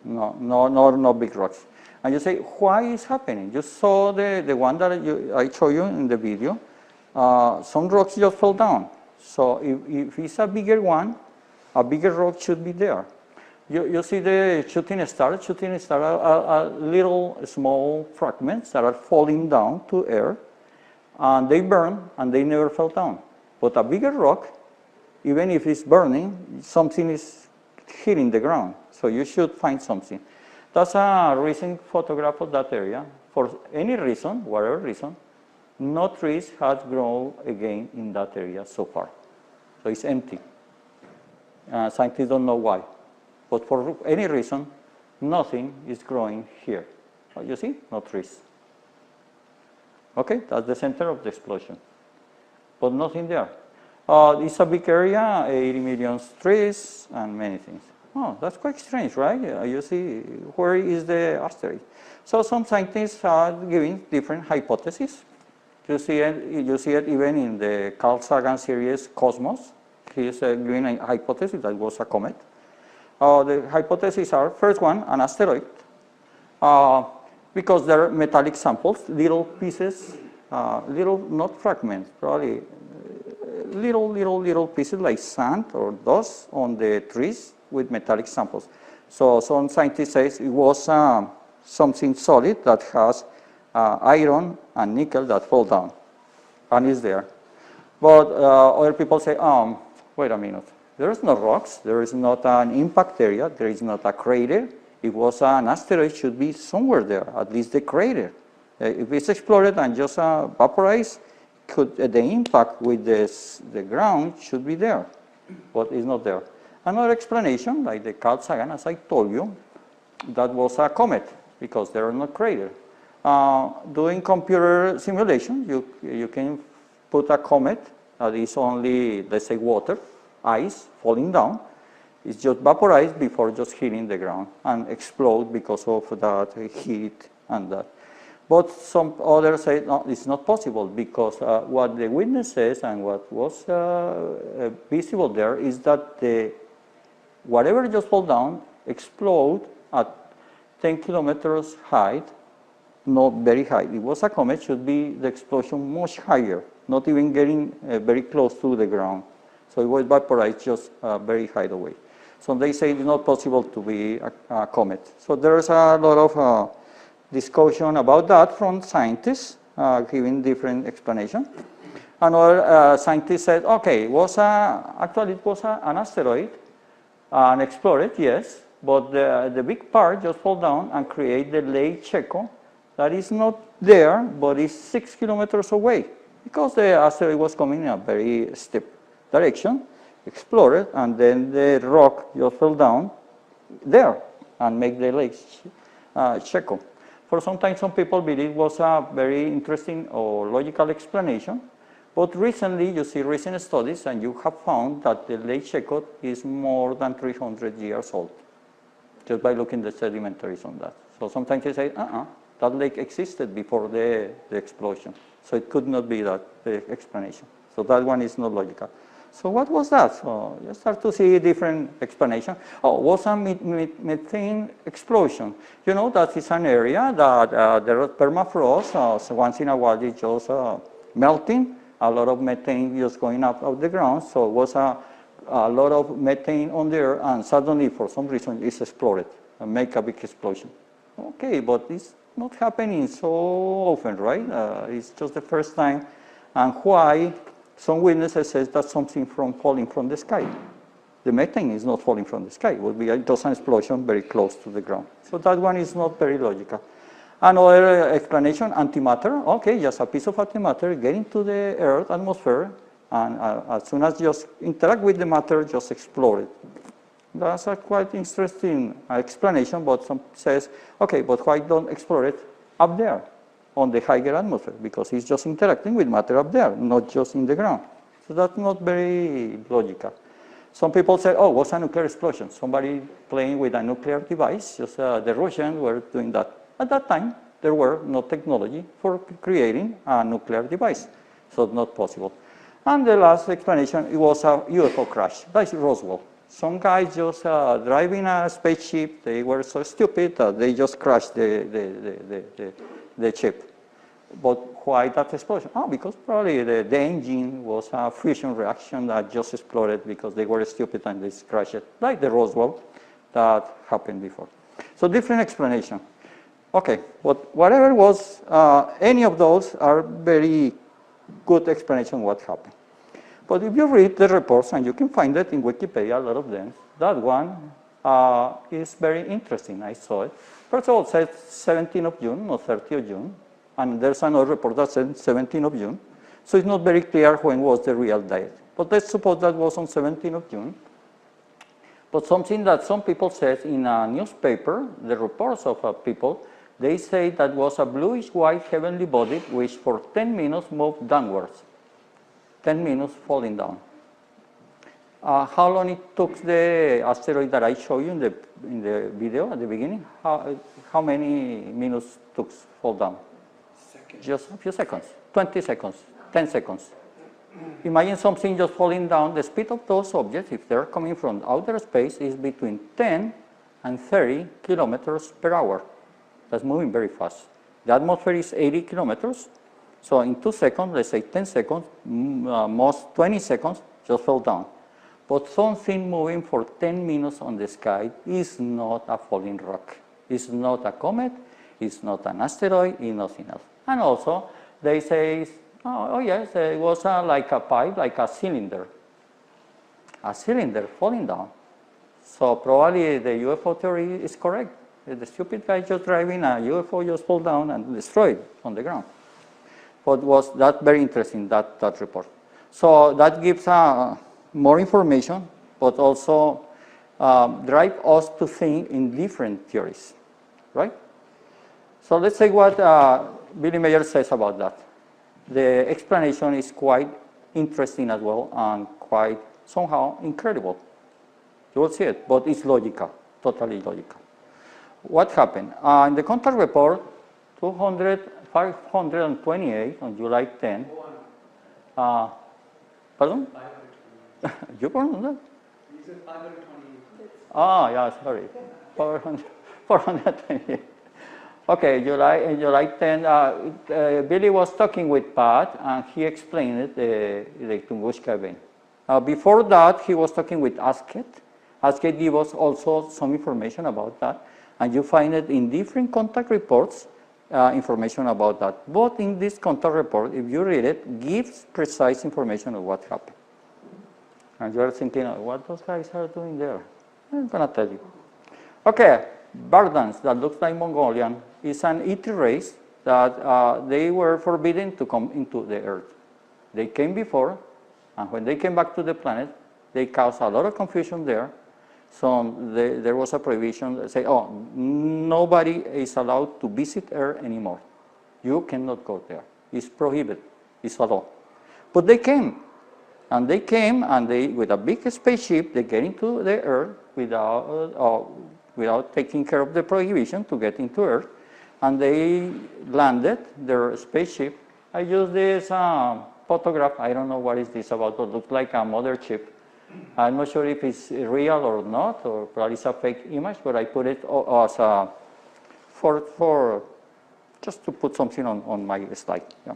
No big rocks. And you say, why is happening? You saw the one that I showed you in the video. Some rocks just fell down. So if it's a bigger one, a bigger rock should be there. You see the shooting star are little small fragments that are falling down to Earth, and they burn and they never fell down. But a bigger rock, even if it's burning, something is hitting the ground. So you should find something. That's a recent photograph of that area. For any reason, whatever reason, no trees has grown again in that area so far. So it's empty. Scientists don't know why. But for any reason, nothing is growing here. You see? No trees. Okay, that's the center of the explosion. But nothing there. It's a big area, 80 million trees, and many things. Oh, that's quite strange, right? You see, where is the asteroid? So some scientists are giving different hypotheses. You see it even in the Carl Sagan series, Cosmos. He is giving a hypothesis that was a comet. The hypotheses are, first one, an asteroid, because there are metallic samples, little pieces, not fragments, probably little pieces like sand or dust on the trees with metallic samples. So some scientists say it was something solid that has iron and nickel that fall down and is there. But other people say, wait a minute. There is no rocks, there is not an impact area, there is not a crater. If it was an asteroid, it should be somewhere there, at least the crater. If it's exploded and just vaporized, the impact with the ground should be there, but it's not there. Another explanation, like the Carl Sagan, as I told you, that was a comet, because there are no craters. Doing computer simulation, you can put a comet that is only, let's say, water, ice falling down. It's just vaporized before just hitting the ground and explode because of that heat and that. But some others say, no, it's not possible, because what the witness says and what was visible there is that whatever just fall down explode at 10 kilometers height, not very high. If it was a comet, should be the explosion much higher, not even getting very close to the ground. So it was vaporized just very high away. So they say it's not possible to be a comet. So there's a lot of discussion about that from scientists, giving different explanations. Another scientist said, okay, actually it was an asteroid, and explored, yes, but the big part just fall down and create the Lake Checo that is not there, but is 6 kilometers away, because the asteroid was coming in a very steep direction, explored, and then the rock just fell down there and make the Lake Checo. For some time, some people believe it was a very interesting or logical explanation, but recently, you see recent studies, and you have found that the Lake Checo is more than 300 years old, just by looking at the sedimentaries on that. So sometimes they say, that lake existed before the explosion, so it could not be that the explanation. So that one is not logical. So what was that? So you start to see different explanations. Oh, it was a methane explosion. You know, that is an area that there is permafrost, so once in a while it's just melting, a lot of methane just going up of the ground, so it was a lot of methane on there, and suddenly, for some reason, it's exploded and make a big explosion. Okay, but it's not happening so often, right? It's just the first time. And why? Some witnesses say that's something falling from the sky. The methane is not falling from the sky. It would be just an explosion very close to the ground. So that one is not very logical. Another explanation, antimatter. Okay, just a piece of antimatter getting to the Earth atmosphere, and as soon as just interact with the matter, just exploded. That's a quite interesting explanation, but some says, okay, but why don't explode it up there on the higher atmosphere? Because it's just interacting with matter up there, not just in the ground. So that's not very logical. Some people say, oh, what's a nuclear explosion? Somebody playing with a nuclear device, just the Russians were doing that. At that time, there were no technology for creating a nuclear device, so it's not possible. And the last explanation, it was a UFO crash. That's Roswell. Some guys just driving a spaceship, they were so stupid that they just crashed the ship. But why that explosion? Oh, because probably the engine was a fusion reaction that just exploded because they were stupid and they crashed it, like the Roswell that happened before. So different explanation. Okay, but whatever was, any of those are very good explanation what happened. But if you read the reports, and you can find it in Wikipedia, a lot of them, that one is very interesting. I saw it. First of all, it says 17th of June, not 30th of June. And there's another report that says 17th of June. So it's not very clear when was the real date. But let's suppose that was on 17th of June. But something that some people said in a newspaper, the reports of people, they say that was a bluish-white heavenly body which for 10 minutes moved downwards. 10 minutes falling down. How long it took the asteroid that I showed you in the video at the beginning? How many minutes took fall down? Seconds. Just a few seconds. 20 seconds. 10 seconds. Imagine something just falling down. The speed of those objects, if they're coming from outer space, is between 10 and 30 kilometers per hour. That's moving very fast. The atmosphere is 80 kilometers. So in 2 seconds, let's say 10 seconds, most 20 seconds, just fell down. But something moving for 10 minutes on the sky is not a falling rock. It's not a comet. It's not an asteroid. It's nothing else. And also, they say, oh yes, it was like a pipe, like a cylinder. A cylinder falling down. So probably the UFO theory is correct. The stupid guy just driving a UFO just fall down and destroyed on the ground. But was that very interesting, that report. So that gives more information, but also drive us to think in different theories, right? So let's say what Billy Meier says about that. The explanation is quite interesting as well and quite somehow incredible. You will see it, but it's logical, totally logical. What happened? In the contact report, 528 on July 10. Pardon? You born on that? You said 528. Oh, yeah, sorry. 428. Okay, July 10, Billy was talking with Pat, and he explained the Tunguska event. Before that, he was talking with Asket. Asket gave us also some information about that, and you find it in different contact reports, information about that. But in this contact report, if you read it, gives precise information of what happened. And you are thinking, what those guys are doing there? I'm going to tell you. Okay, Bardans, that looks like Mongolian, is an ET race that they were forbidden to come into the Earth. They came before, and when they came back to the planet, they caused a lot of confusion there. So there was a prohibition that said, oh, nobody is allowed to visit Earth anymore. You cannot go there. It's prohibited. It's a law. But they came. And they came, and they, with a big spaceship, they get into the Earth without taking care of the prohibition to get into Earth. And they landed their spaceship. I use this photograph. I don't know what is this about. It looks like a mothership. I'm not sure if it's real or not, or probably it's a fake image, but I put it as a, for just to put something on my slide. Yeah.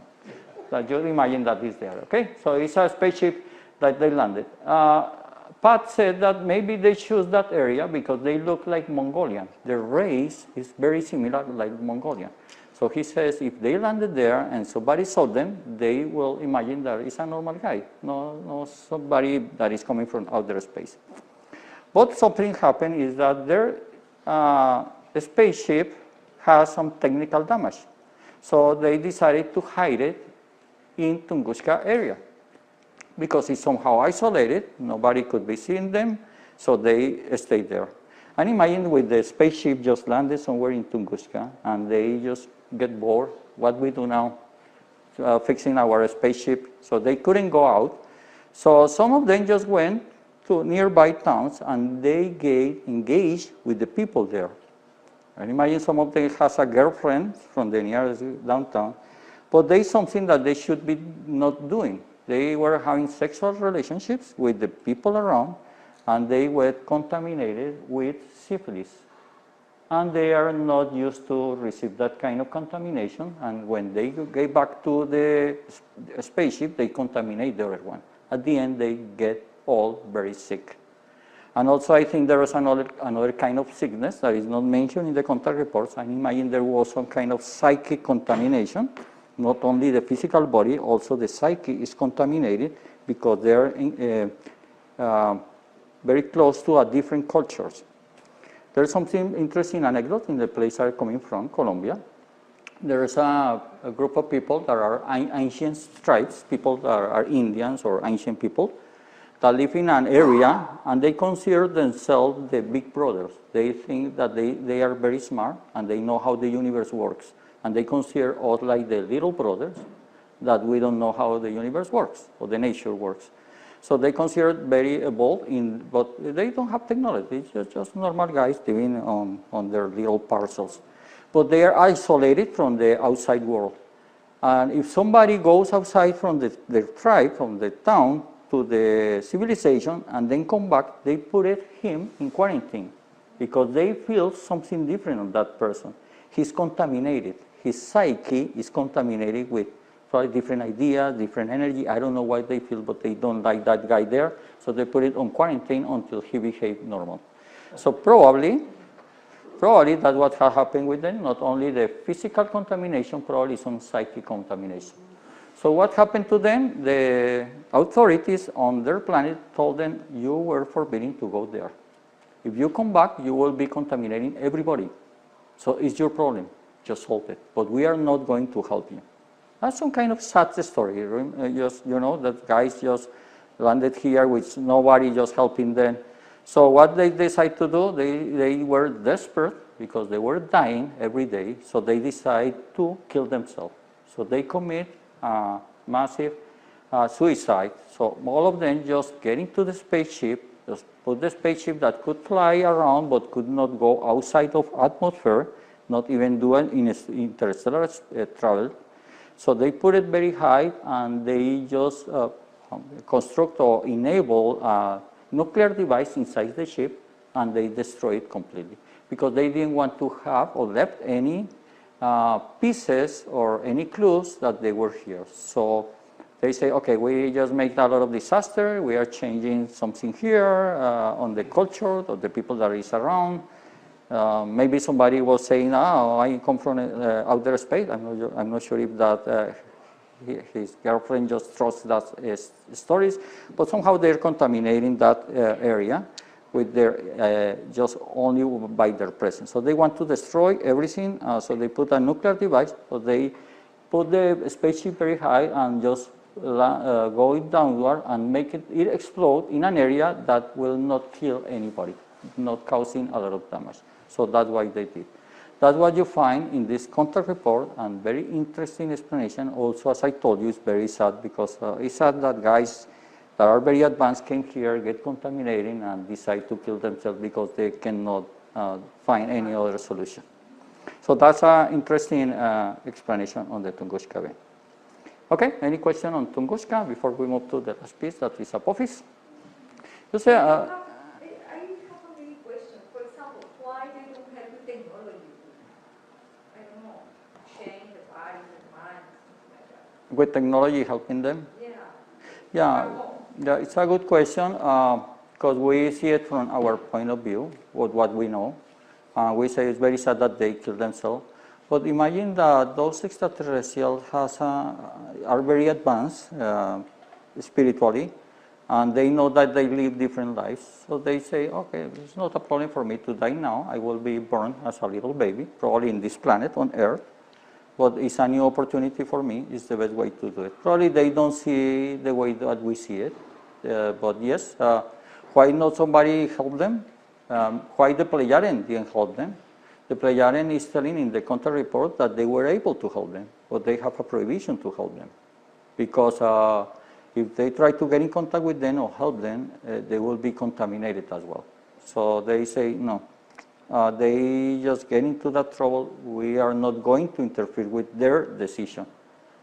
that you imagine that is there, okay? So it's a spaceship that they landed. Pat said that maybe they choose that area because they look like Mongolian. Their race is very similar like Mongolian. So he says if they landed there and somebody saw them, they will imagine that it's a normal guy, no somebody that is coming from outer space. But something happened is that their spaceship has some technical damage. So they decided to hide it in Tunguska area because it's somehow isolated, nobody could be seeing them, so they stayed there. And imagine with the spaceship just landed somewhere in Tunguska and they just get bored, what we do now, fixing our spaceship, so they couldn't go out. So some of them just went to nearby towns and they get engaged with the people there. And imagine some of them has a girlfriend from the nearest downtown, but there's something that they should be not doing. They were having sexual relationships with the people around, and they were contaminated with syphilis. And they are not used to receive that kind of contamination, and when they get back to the spaceship, they contaminate the other one. At the end, they get all very sick. And also, I think there is another kind of sickness that is not mentioned in the contact reports. I imagine there was some kind of psychic contamination. Not only the physical body, also the psyche is contaminated because they are very close to different cultures. There's something interesting anecdote in the place I'm coming from, Colombia. There's a group of people that are ancient tribes, people that are Indians or ancient people, that live in an area and they consider themselves the big brothers. They think that they are very smart and they know how the universe works. And they consider us like the little brothers that we don't know how the universe works or the nature works. So they consider very evolved, but they don't have technology. It's just normal guys living on their little parcels. But they are isolated from the outside world. And if somebody goes outside from their tribe, from the town, to the civilization, and then come back, they put him in quarantine because they feel something different on that person. He's contaminated. His psyche is contaminated with probably different ideas, different energy. I don't know why they feel, but they don't like that guy there. So they put it on quarantine until he behaves normal. So probably that's what has happened with them. Not only the physical contamination, probably some psychic contamination. So what happened to them? The authorities on their planet told them, you were forbidden to go there. If you come back, you will be contaminating everybody. So it's your problem. Just solve it. But we are not going to help you. That's some kind of sad story. Just, that guys just landed here with nobody just helping them. So what they decided to do, they were desperate because they were dying every day. So they decided to kill themselves. So they commit massive suicide. So all of them just get into the spaceship, just put the spaceship that could fly around but could not go outside of atmosphere, not even do an interstellar travel. So they put it very high and they just construct or enable a nuclear device inside the ship and they destroy it completely because they didn't want to have or left any pieces or any clues that they were here. So they say, okay, we just made a lot of disaster. We are changing something here on the culture of the people that is around. Maybe somebody was saying, I come from outer space. I'm not sure if that his girlfriend just trusts that stories, but somehow they're contaminating that area with their just only by their presence. So they want to destroy everything. So they put a nuclear device. So they put the spaceship very high and just go it downward and make it explode in an area that will not kill anybody, not causing a lot of damage. So that's why they did. That's what you find in this contact report, and very interesting explanation. Also, as I told you, it's very sad because it's sad that guys that are very advanced came here, get contaminated, and decide to kill themselves because they cannot find any other solution. So that's an interesting explanation on the Tunguska event. Okay, any question on Tunguska before we move to the last piece, that is Apophis? You say, I have a many questions. For example, why they don't have the technology? I don't know, change the body, the mind, something like that. With technology helping them? Yeah, it's a good question because we see it from our point of view, what we know. We say it's very sad that they kill themselves. But imagine that those extraterrestrials are very advanced spiritually, and they know that they live different lives. So they say, okay, it's not a problem for me to die now. I will be born as a little baby, probably in this planet on Earth. But it's a new opportunity for me. It's the best way to do it. Probably they don't see the way that we see it. But yes, why not somebody help them? Why the Pleiadian didn't help them? The Pleiadian is telling in the contact report that they were able to help them, but they have a prohibition to help them. Because if they try to get in contact with them or help them, they will be contaminated as well. So they say, no, they just get into that trouble. We are not going to interfere with their decision.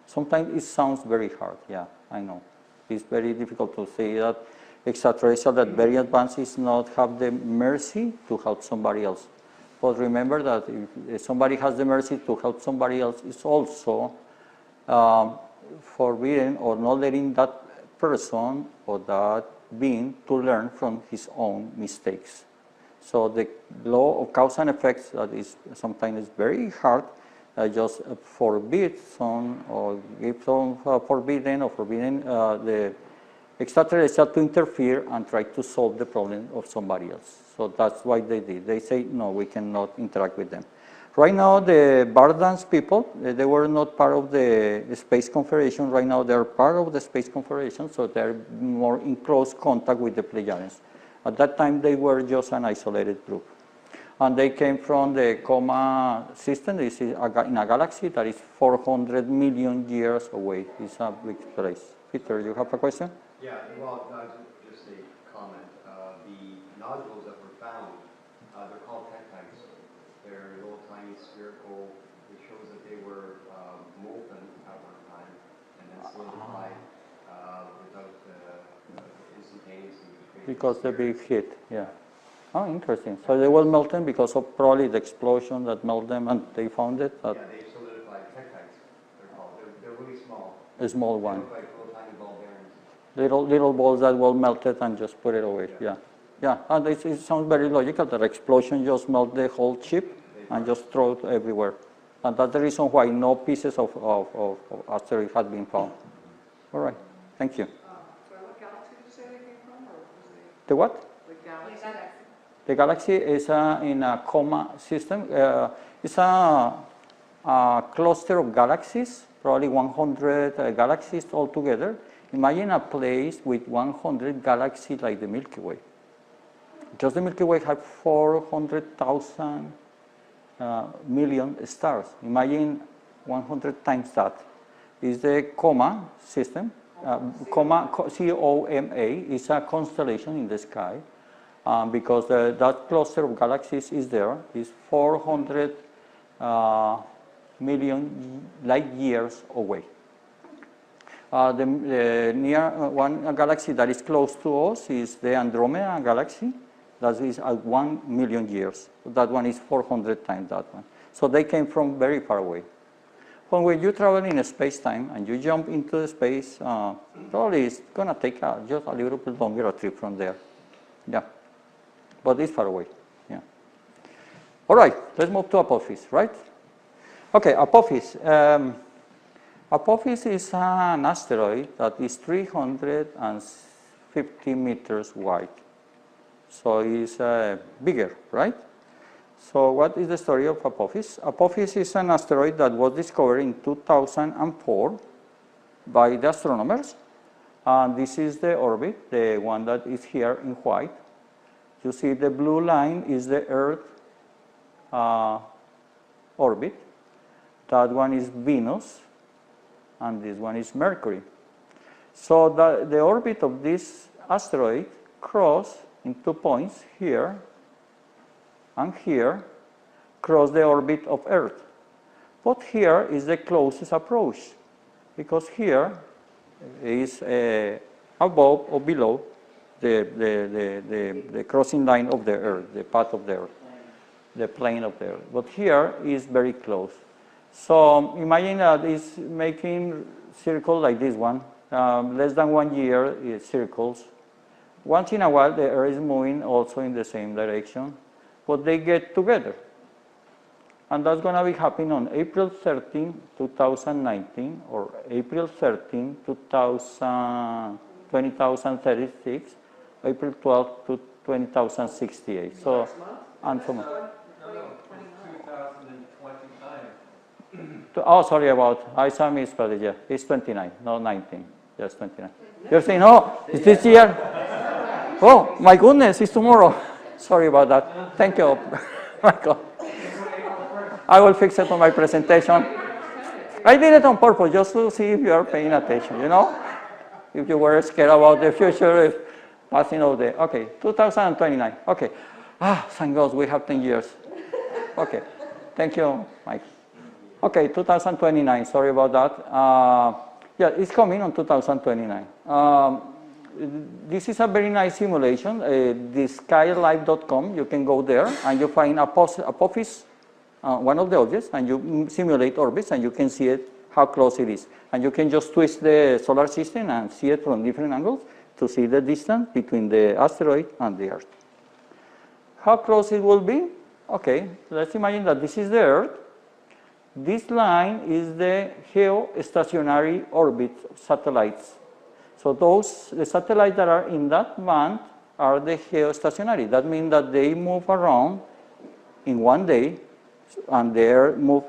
Sometimes it sounds very hard, yeah, I know. It's very difficult to say that extraterrestrial that very advanced is not have the mercy to help somebody else. But remember that if somebody has the mercy to help somebody else, it's also forbidden or not letting that person or that being to learn from his own mistakes. So the law of cause and effects that is sometimes very hard, just forbid some or give some forbidden the extraterrestrial to interfere and try to solve the problem of somebody else. So that's why they did. They say, no, we cannot interact with them. Right now, the Bardans people, they were not part of the Space Confederation. Right now, they're part of the Space Confederation, so they're more in close contact with the Pleiadians. At that time, they were just an isolated group. And they came from the Coma system. This is in a galaxy that is 400 million years away. It's a big place. Peter, you have a question? Yeah, well, just a comment. The nodules that were found, they're called tektites. They're little tiny spherical. It shows that they were molten at one time and then solidified without instantaneously. Because the big hit, yeah. Oh, interesting. So they were melting because of probably the explosion that melted them, and they found it. Yeah, they solidified tektites. They're called. They're really small. A small one. They look like little tiny ball bearings. Little balls that will melt it and just put it away. Yeah. And it sounds very logical. The explosion just melt the whole chip and just throw it everywhere. And that's the reason why no pieces of asteroid had been found. All right. Thank you. So what galaxy did you say they came from? Or was they The what? the galaxy? The galaxy is in a Coma system. It's a cluster of galaxies, probably 100 galaxies altogether. Imagine a place with 100 galaxies like the Milky Way. Just the Milky Way has 400,000 million stars. Imagine 100 times that. Is the Coma system. Coma, C-O-M-A, is a constellation in the sky. Because that cluster of galaxies is there, is 400 million light years away. The near one galaxy that is close to us is the Andromeda galaxy. That is at 1 million years. That one is 400 times that one. So they came from very far away. When you travel in space-time and you jump into the space, probably it's going to take just a little bit longer a trip from there. Yeah. But it's far away. Yeah. All right, let's move to Apophis, right? Okay, Apophis. Apophis is an asteroid that is 350 meters wide. So it's bigger, right? So what is the story of Apophis? Apophis is an asteroid that was discovered in 2004 by the astronomers. And this is the orbit, the one that is here in white. You see the blue line is the Earth orbit. That one is Venus, and this one is Mercury. So the orbit of this asteroid cross in 2 points, here and here, cross the orbit of Earth. But here is the closest approach, because here is above or below the crossing line of the Earth, the path of the Earth, the plane of the Earth. But here is very close. So imagine that it's making circle like this one. Less than 1 year, it circles. Once in a while, the Earth is moving also in the same direction, but they get together. And that's going to be happening on April 13, 2019, or April 13, 2036, April 12 to 2068. So, and so much. No, 2029. Oh, sorry about, I saw misspelled, yeah. It's 29, not 19. Yes, 29. You're saying, oh, it's this year? Oh, my goodness, it's tomorrow. Sorry about that. Thank you, Michael. I will fix it on my presentation. I did it on purpose, just to see if you are paying attention, you know? If you were scared about the future, if passing all day. Okay, 2029. Okay. Thank God, we have 10 years. Okay. Thank you, Mike. Okay, 2029. Sorry about that. Yeah, it's coming on 2029. This is a very nice simulation. Theskylive.com. You can go there and you find Apophis, one of the objects, and you simulate orbits, and you can see it, how close it is. And you can just twist the solar system and see it from different angles to see the distance between the asteroid and the Earth. How close it will be? Okay, let's imagine that this is the Earth. This line is the geostationary orbit satellites. So the satellites that are in that band are the geostationary. That means that they move around in one day, and they move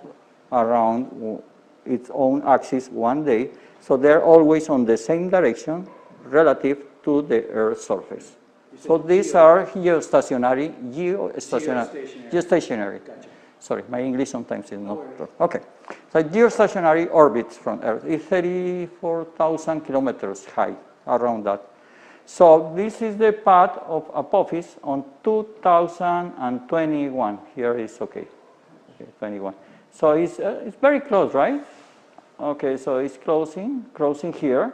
around its own axis one day. So they're always on the same direction relative to the Earth's surface. So these are geostationary. Geostationary. Gotcha. Sorry, my English sometimes is not. Okay. So geostationary orbits from Earth is 34,000 kilometers high, around that. So this is the path of Apophis on 2021. Here is okay. Okay, 21. So it's very close, right? Okay, so it's closing here.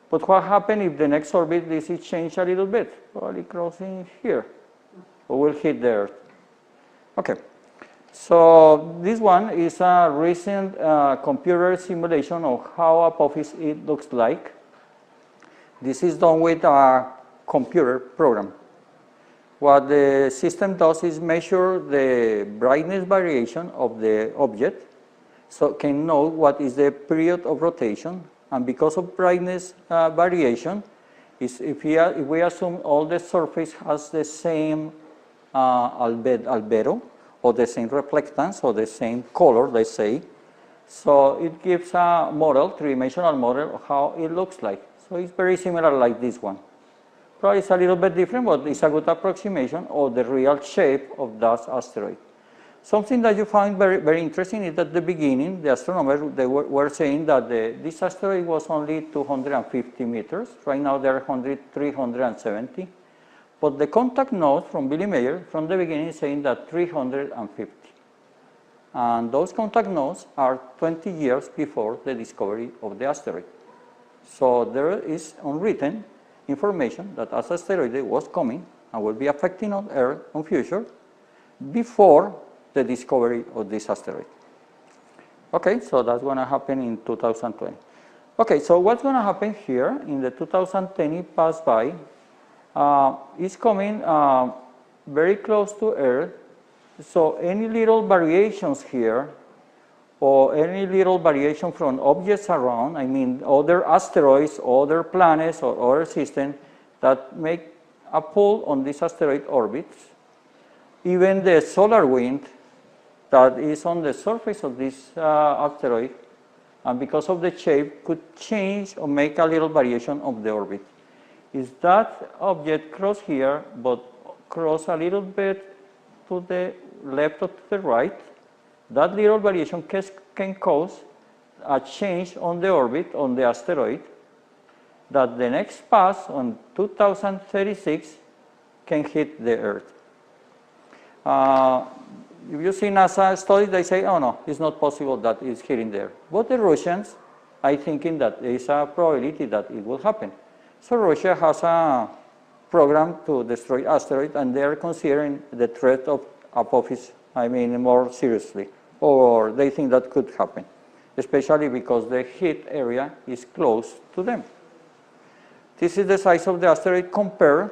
But what happens if the next orbit, this is changed a little bit? Probably crossing here, or will hit the Earth. Okay, so this one is a recent computer simulation of how Apophis it looks like. This is done with a computer program. What the system does is measure the brightness variation of the object, so it can know what is the period of rotation. And because of brightness variation, if we assume all the surface has the same albedo, or the same reflectance, or the same color, let's say, so it gives a model, three-dimensional model, of how it looks like. So it's very similar like this one. Probably it's a little bit different, but it's a good approximation of the real shape of that asteroid. Something that you find very, very interesting is that at the beginning, the astronomers were saying that this asteroid was only 250 meters. Right now, they're 370. But the contact notes from Billy Meier from the beginning is saying that 350. And those contact notes are 20 years before the discovery of the asteroid. So there is unwritten information that as asteroid was coming and will be affecting on Earth in future before the discovery of this asteroid. Okay, so that's going to happen in 2020. Okay, so what's going to happen here in the 2010 it passed by, is coming very close to Earth. So any little variations here, or any little variation from objects around, I mean other asteroids, other planets, or other systems that make a pull on this asteroid orbits, even the solar wind that is on the surface of this asteroid, and because of the shape, could change or make a little variation of the orbit. Is that object cross here, but cross a little bit to the left or to the right, that little variation can cause a change on the orbit on the asteroid, that the next pass on 2036 can hit the Earth. If you see NASA studies, they say, oh no, it's not possible that it's hitting there. But the Russians are thinking that there is a probability that it will happen. So Russia has a program to destroy asteroids, and they are considering the threat of Apophis, I mean, more seriously, or they think that could happen. especially because the hit area is close to them. This is the size of the asteroid compared.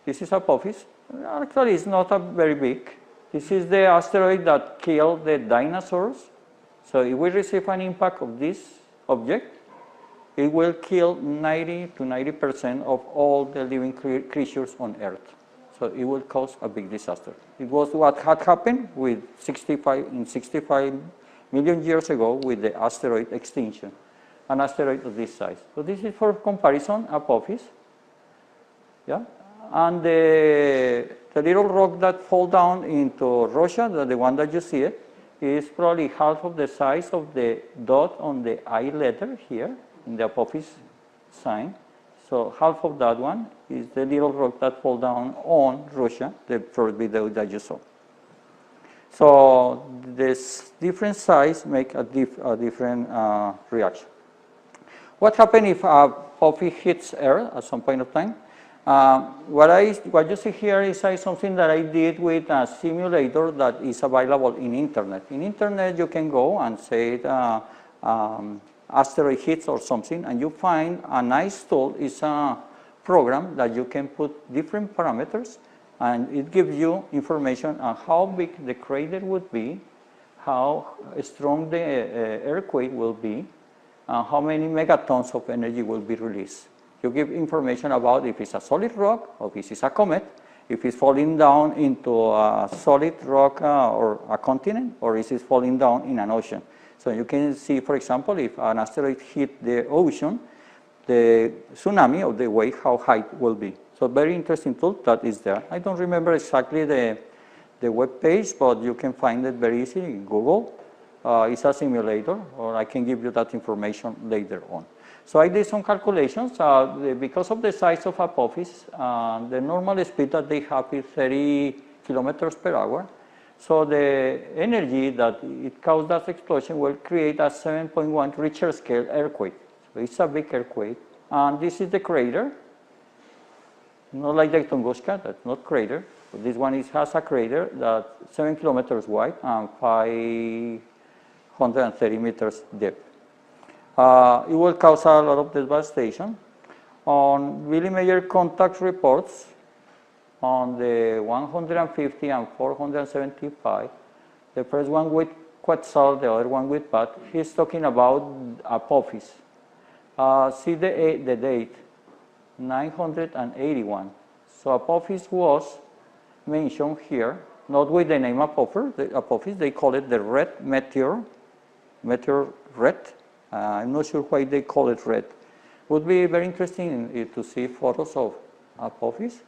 This is Apophis. Actually, it's not a very big. This is the asteroid that killed the dinosaurs. So if we receive an impact of this object, it will kill 90 to 90% of all the living creatures on Earth. So it will cause a big disaster. It was what had happened with 65 million years ago with the asteroid extinction, an asteroid of this size. So this is for comparison, Apophis. Yeah? And the little rock that fall down into Russia, the one that you see it, is probably half of the size of the dot on the I letter here in the Apophis sign. So half of that one is the little rock that fall down on Russia, the first video that you saw. So this different size make a different reaction. What happens if Apophis hits Earth at some point of time? What you see here is something that I did with a simulator that is available in internet. In internet, you can go and say asteroid hits or something, and you find a nice tool. It's a program that you can put different parameters, and it gives you information on how big the crater would be, how strong the earthquake will be, and how many megatons of energy will be released. You give information about if it's a solid rock, or if it's a comet, if it's falling down into a solid rock or a continent, or if it's falling down in an ocean. So you can see, for example, if an asteroid hit the ocean, the tsunami or the wave, how high it will be. So very interesting tool that is there. I don't remember exactly the web page, but you can find it very easily in Google. It's a simulator, or I can give you that information later on. So I did some calculations. Because of the size of Apophis, the normal speed that they have is 30 kilometers per hour. So the energy that it caused that explosion will create a 7.1 Richter scale earthquake. So it's a big earthquake. And this is the crater. Not like the Tunguska, that's not crater. But this one has a crater that's 7 kilometers wide and 530 meters deep. It will cause a lot of devastation. On Billy Meier contact reports, on the 150 and 475, the first one with Quetzal, the other one with Pat, he's talking about Apophis. See the date, 981. So Apophis was mentioned here, not with the name Apophis, they call it the red meteor red. I'm not sure why they call it red. Would be very interesting to see photos of Apophis.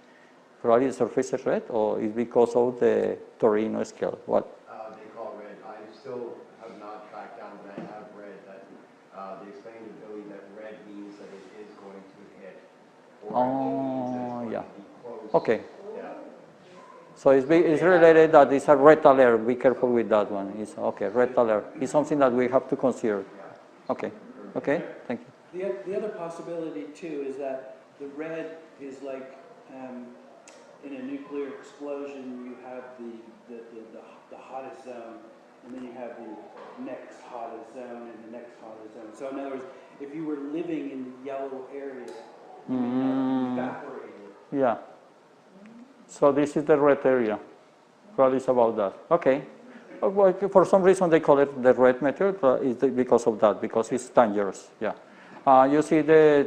Probably the surface is red, or is because of the Torino scale? What? They call red. I still have not tracked down, but I have read that they explained to Billy that red means that it is going to hit. Or yeah. To be close. Okay. Yeah. So it's related that it's a red alert. Be careful with that one. It's okay. Red alert. It's something that we have to consider. Okay. Okay. Thank you. The other possibility too is that the red is like in a nuclear explosion, you have the hottest zone, and then you have the next hottest zone and the next hottest zone. So in other words, if you were living in the yellow area, you may have evaporated. Yeah. So this is the red area. Probably it's about that. Okay. For some reason they call it the red meteor, but it's because of that, because it's dangerous. Yeah. You see there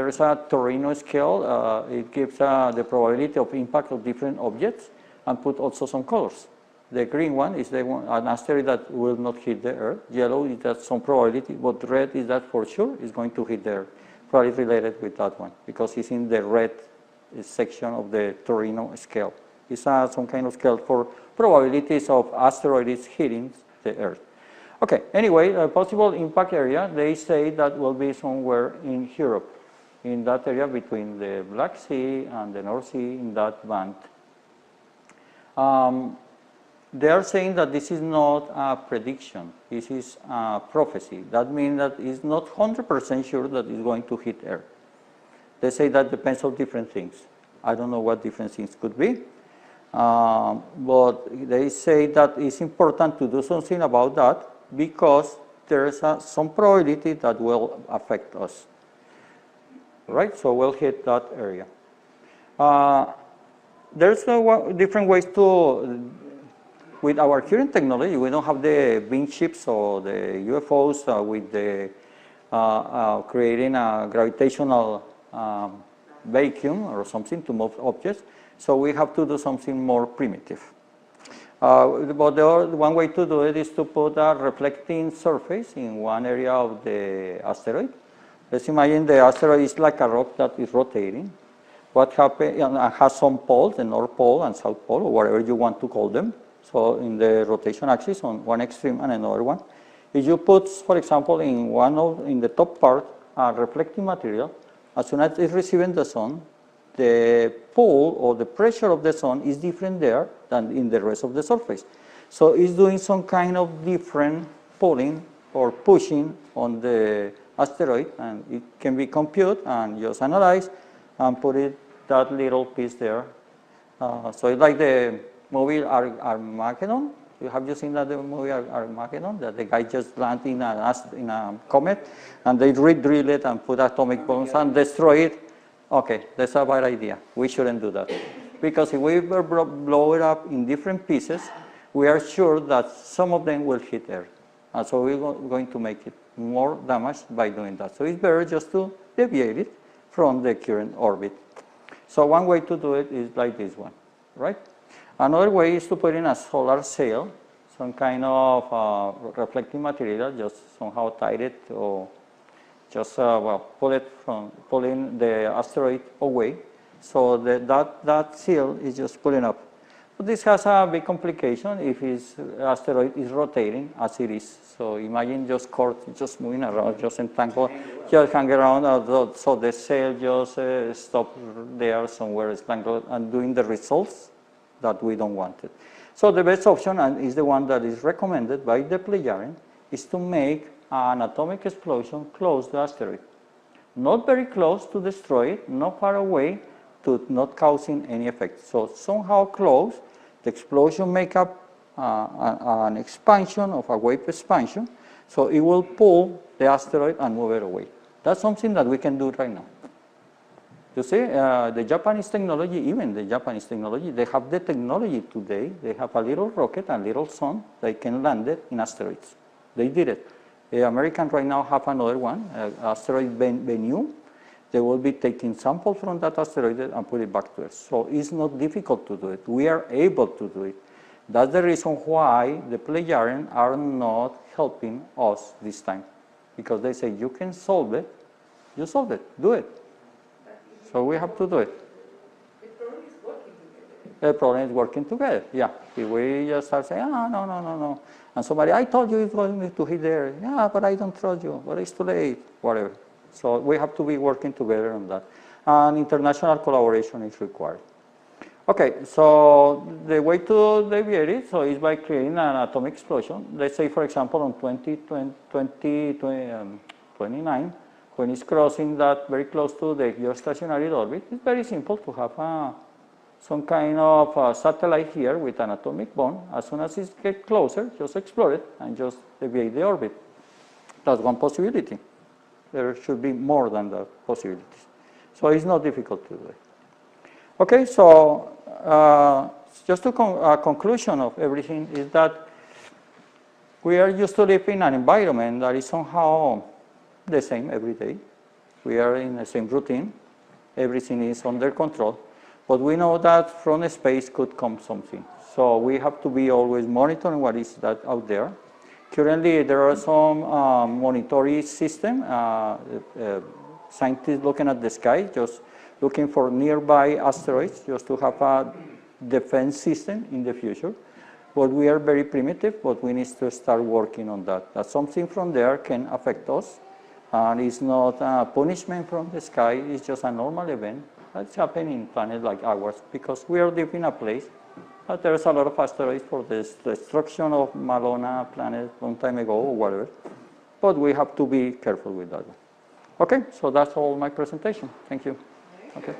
is a Torino scale. It gives the probability of impact of different objects and put also some colors. The green one is the one, an asteroid that will not hit the Earth. Yellow is that some probability, but red is that for sure is going to hit the Earth. Probably related with that one because it's in the red section of the Torino scale. It's some kind of scale for probabilities of asteroids hitting the Earth. Okay, anyway, a possible impact area, they say that will be somewhere in Europe, in that area between the Black Sea and the North Sea, in that band. They are saying that this is not a prediction, this is a prophecy. That means that it's not 100% sure that it's going to hit Earth. They say that depends on different things. I don't know what different things could be. But they say that it's important to do something about that because there's some probability that will affect us. Right? So we'll hit that area. There's different ways to, with our current technology, we don't have the beam ships or the UFOs with the creating a gravitational vacuum or something to move objects. So we have to do something more primitive. But one way to do it is to put a reflecting surface in one area of the asteroid. Let's imagine the asteroid is like a rock that is rotating. What happens, and has some poles, the North Pole and South Pole, or whatever you want to call them. So in the rotation axis on one extreme and another one. If you put, for example, in the top part, a reflecting material, as soon as it's receiving the sun, the pull or the pressure of the sun is different there than in the rest of the surface. So it's doing some kind of different pulling or pushing on the asteroid, and it can be computed and just analyze and put it that little piece there. So it's like the movie Armageddon. Have you seen that the movie Armageddon? That the guy just landed in a comet, and they drill it and put atomic bombs and destroy it. Okay, that's a bad idea. We shouldn't do that. Because if we blow it up in different pieces, we are sure that some of them will hit Earth. And so we're going to make it more damage by doing that. So it's better just to deviate it from the current orbit. So one way to do it is like this one, right? Another way is to put in a solar sail, some kind of reflecting material, just somehow tie it or just pulling the asteroid away. So that sail is just pulling up. But this has a big complication if his asteroid is rotating as it is. So imagine just cord just moving around, just entangled, just hang around. So the sail just stop there somewhere, entangled, and doing the results that we don't want it. So the best option, and is the one that is recommended by the Pleiadian, is to make an atomic explosion close to the asteroid. Not very close to destroy it, not far away to not causing any effect. So somehow close, the explosion make up an expansion of a wave expansion, so it will pull the asteroid and move it away. That's something that we can do right now. You see, the Japanese technology, even the Japanese technology, they have the technology today. They have a little rocket and little sun. They can land it in asteroids. They did it. The Americans right now have another one, asteroid Bennu. They will be taking samples from that asteroid and put it back to Earth. So it's not difficult to do it. We are able to do it. That's the reason why the Pleiadians are not helping us this time. Because they say, you can solve it, you solve it, do it. So we have to do it. The problem is working together. The problem is working together, yeah. If we just start saying, no. And somebody, I told you it's going to hit there. Yeah, but I don't trust you. But it's too late, whatever. So we have to be working together on that. And international collaboration is required. Okay, so the way to deviate it is by creating an atomic explosion. Let's say, for example, on 2029, when it's crossing that very close to the geostationary orbit, it's very simple to have some kind of satellite here with an atomic bomb. As soon as it gets closer, just explode it and just deviate the orbit. That's one possibility. There should be more than that possibilities. So it's not difficult to do it. Okay, so just a conclusion of everything is that we are used to live in an environment that is somehow the same every day. We are in the same routine. Everything is under control. But we know that from space could come something. So we have to be always monitoring what is that out there. Currently, there are some monitoring systems, scientists looking at the sky, just looking for nearby asteroids, just to have a defense system in the future. But we are very primitive, but we need to start working on that. That something from there can affect us. And it's not a punishment from the sky, it's just a normal event that's happening in planets like ours, because we are living in a place that there's a lot of asteroids for the destruction of Malona planet long time ago or whatever. But we have to be careful with that. Okay, so that's all my presentation. Thank you. Okay.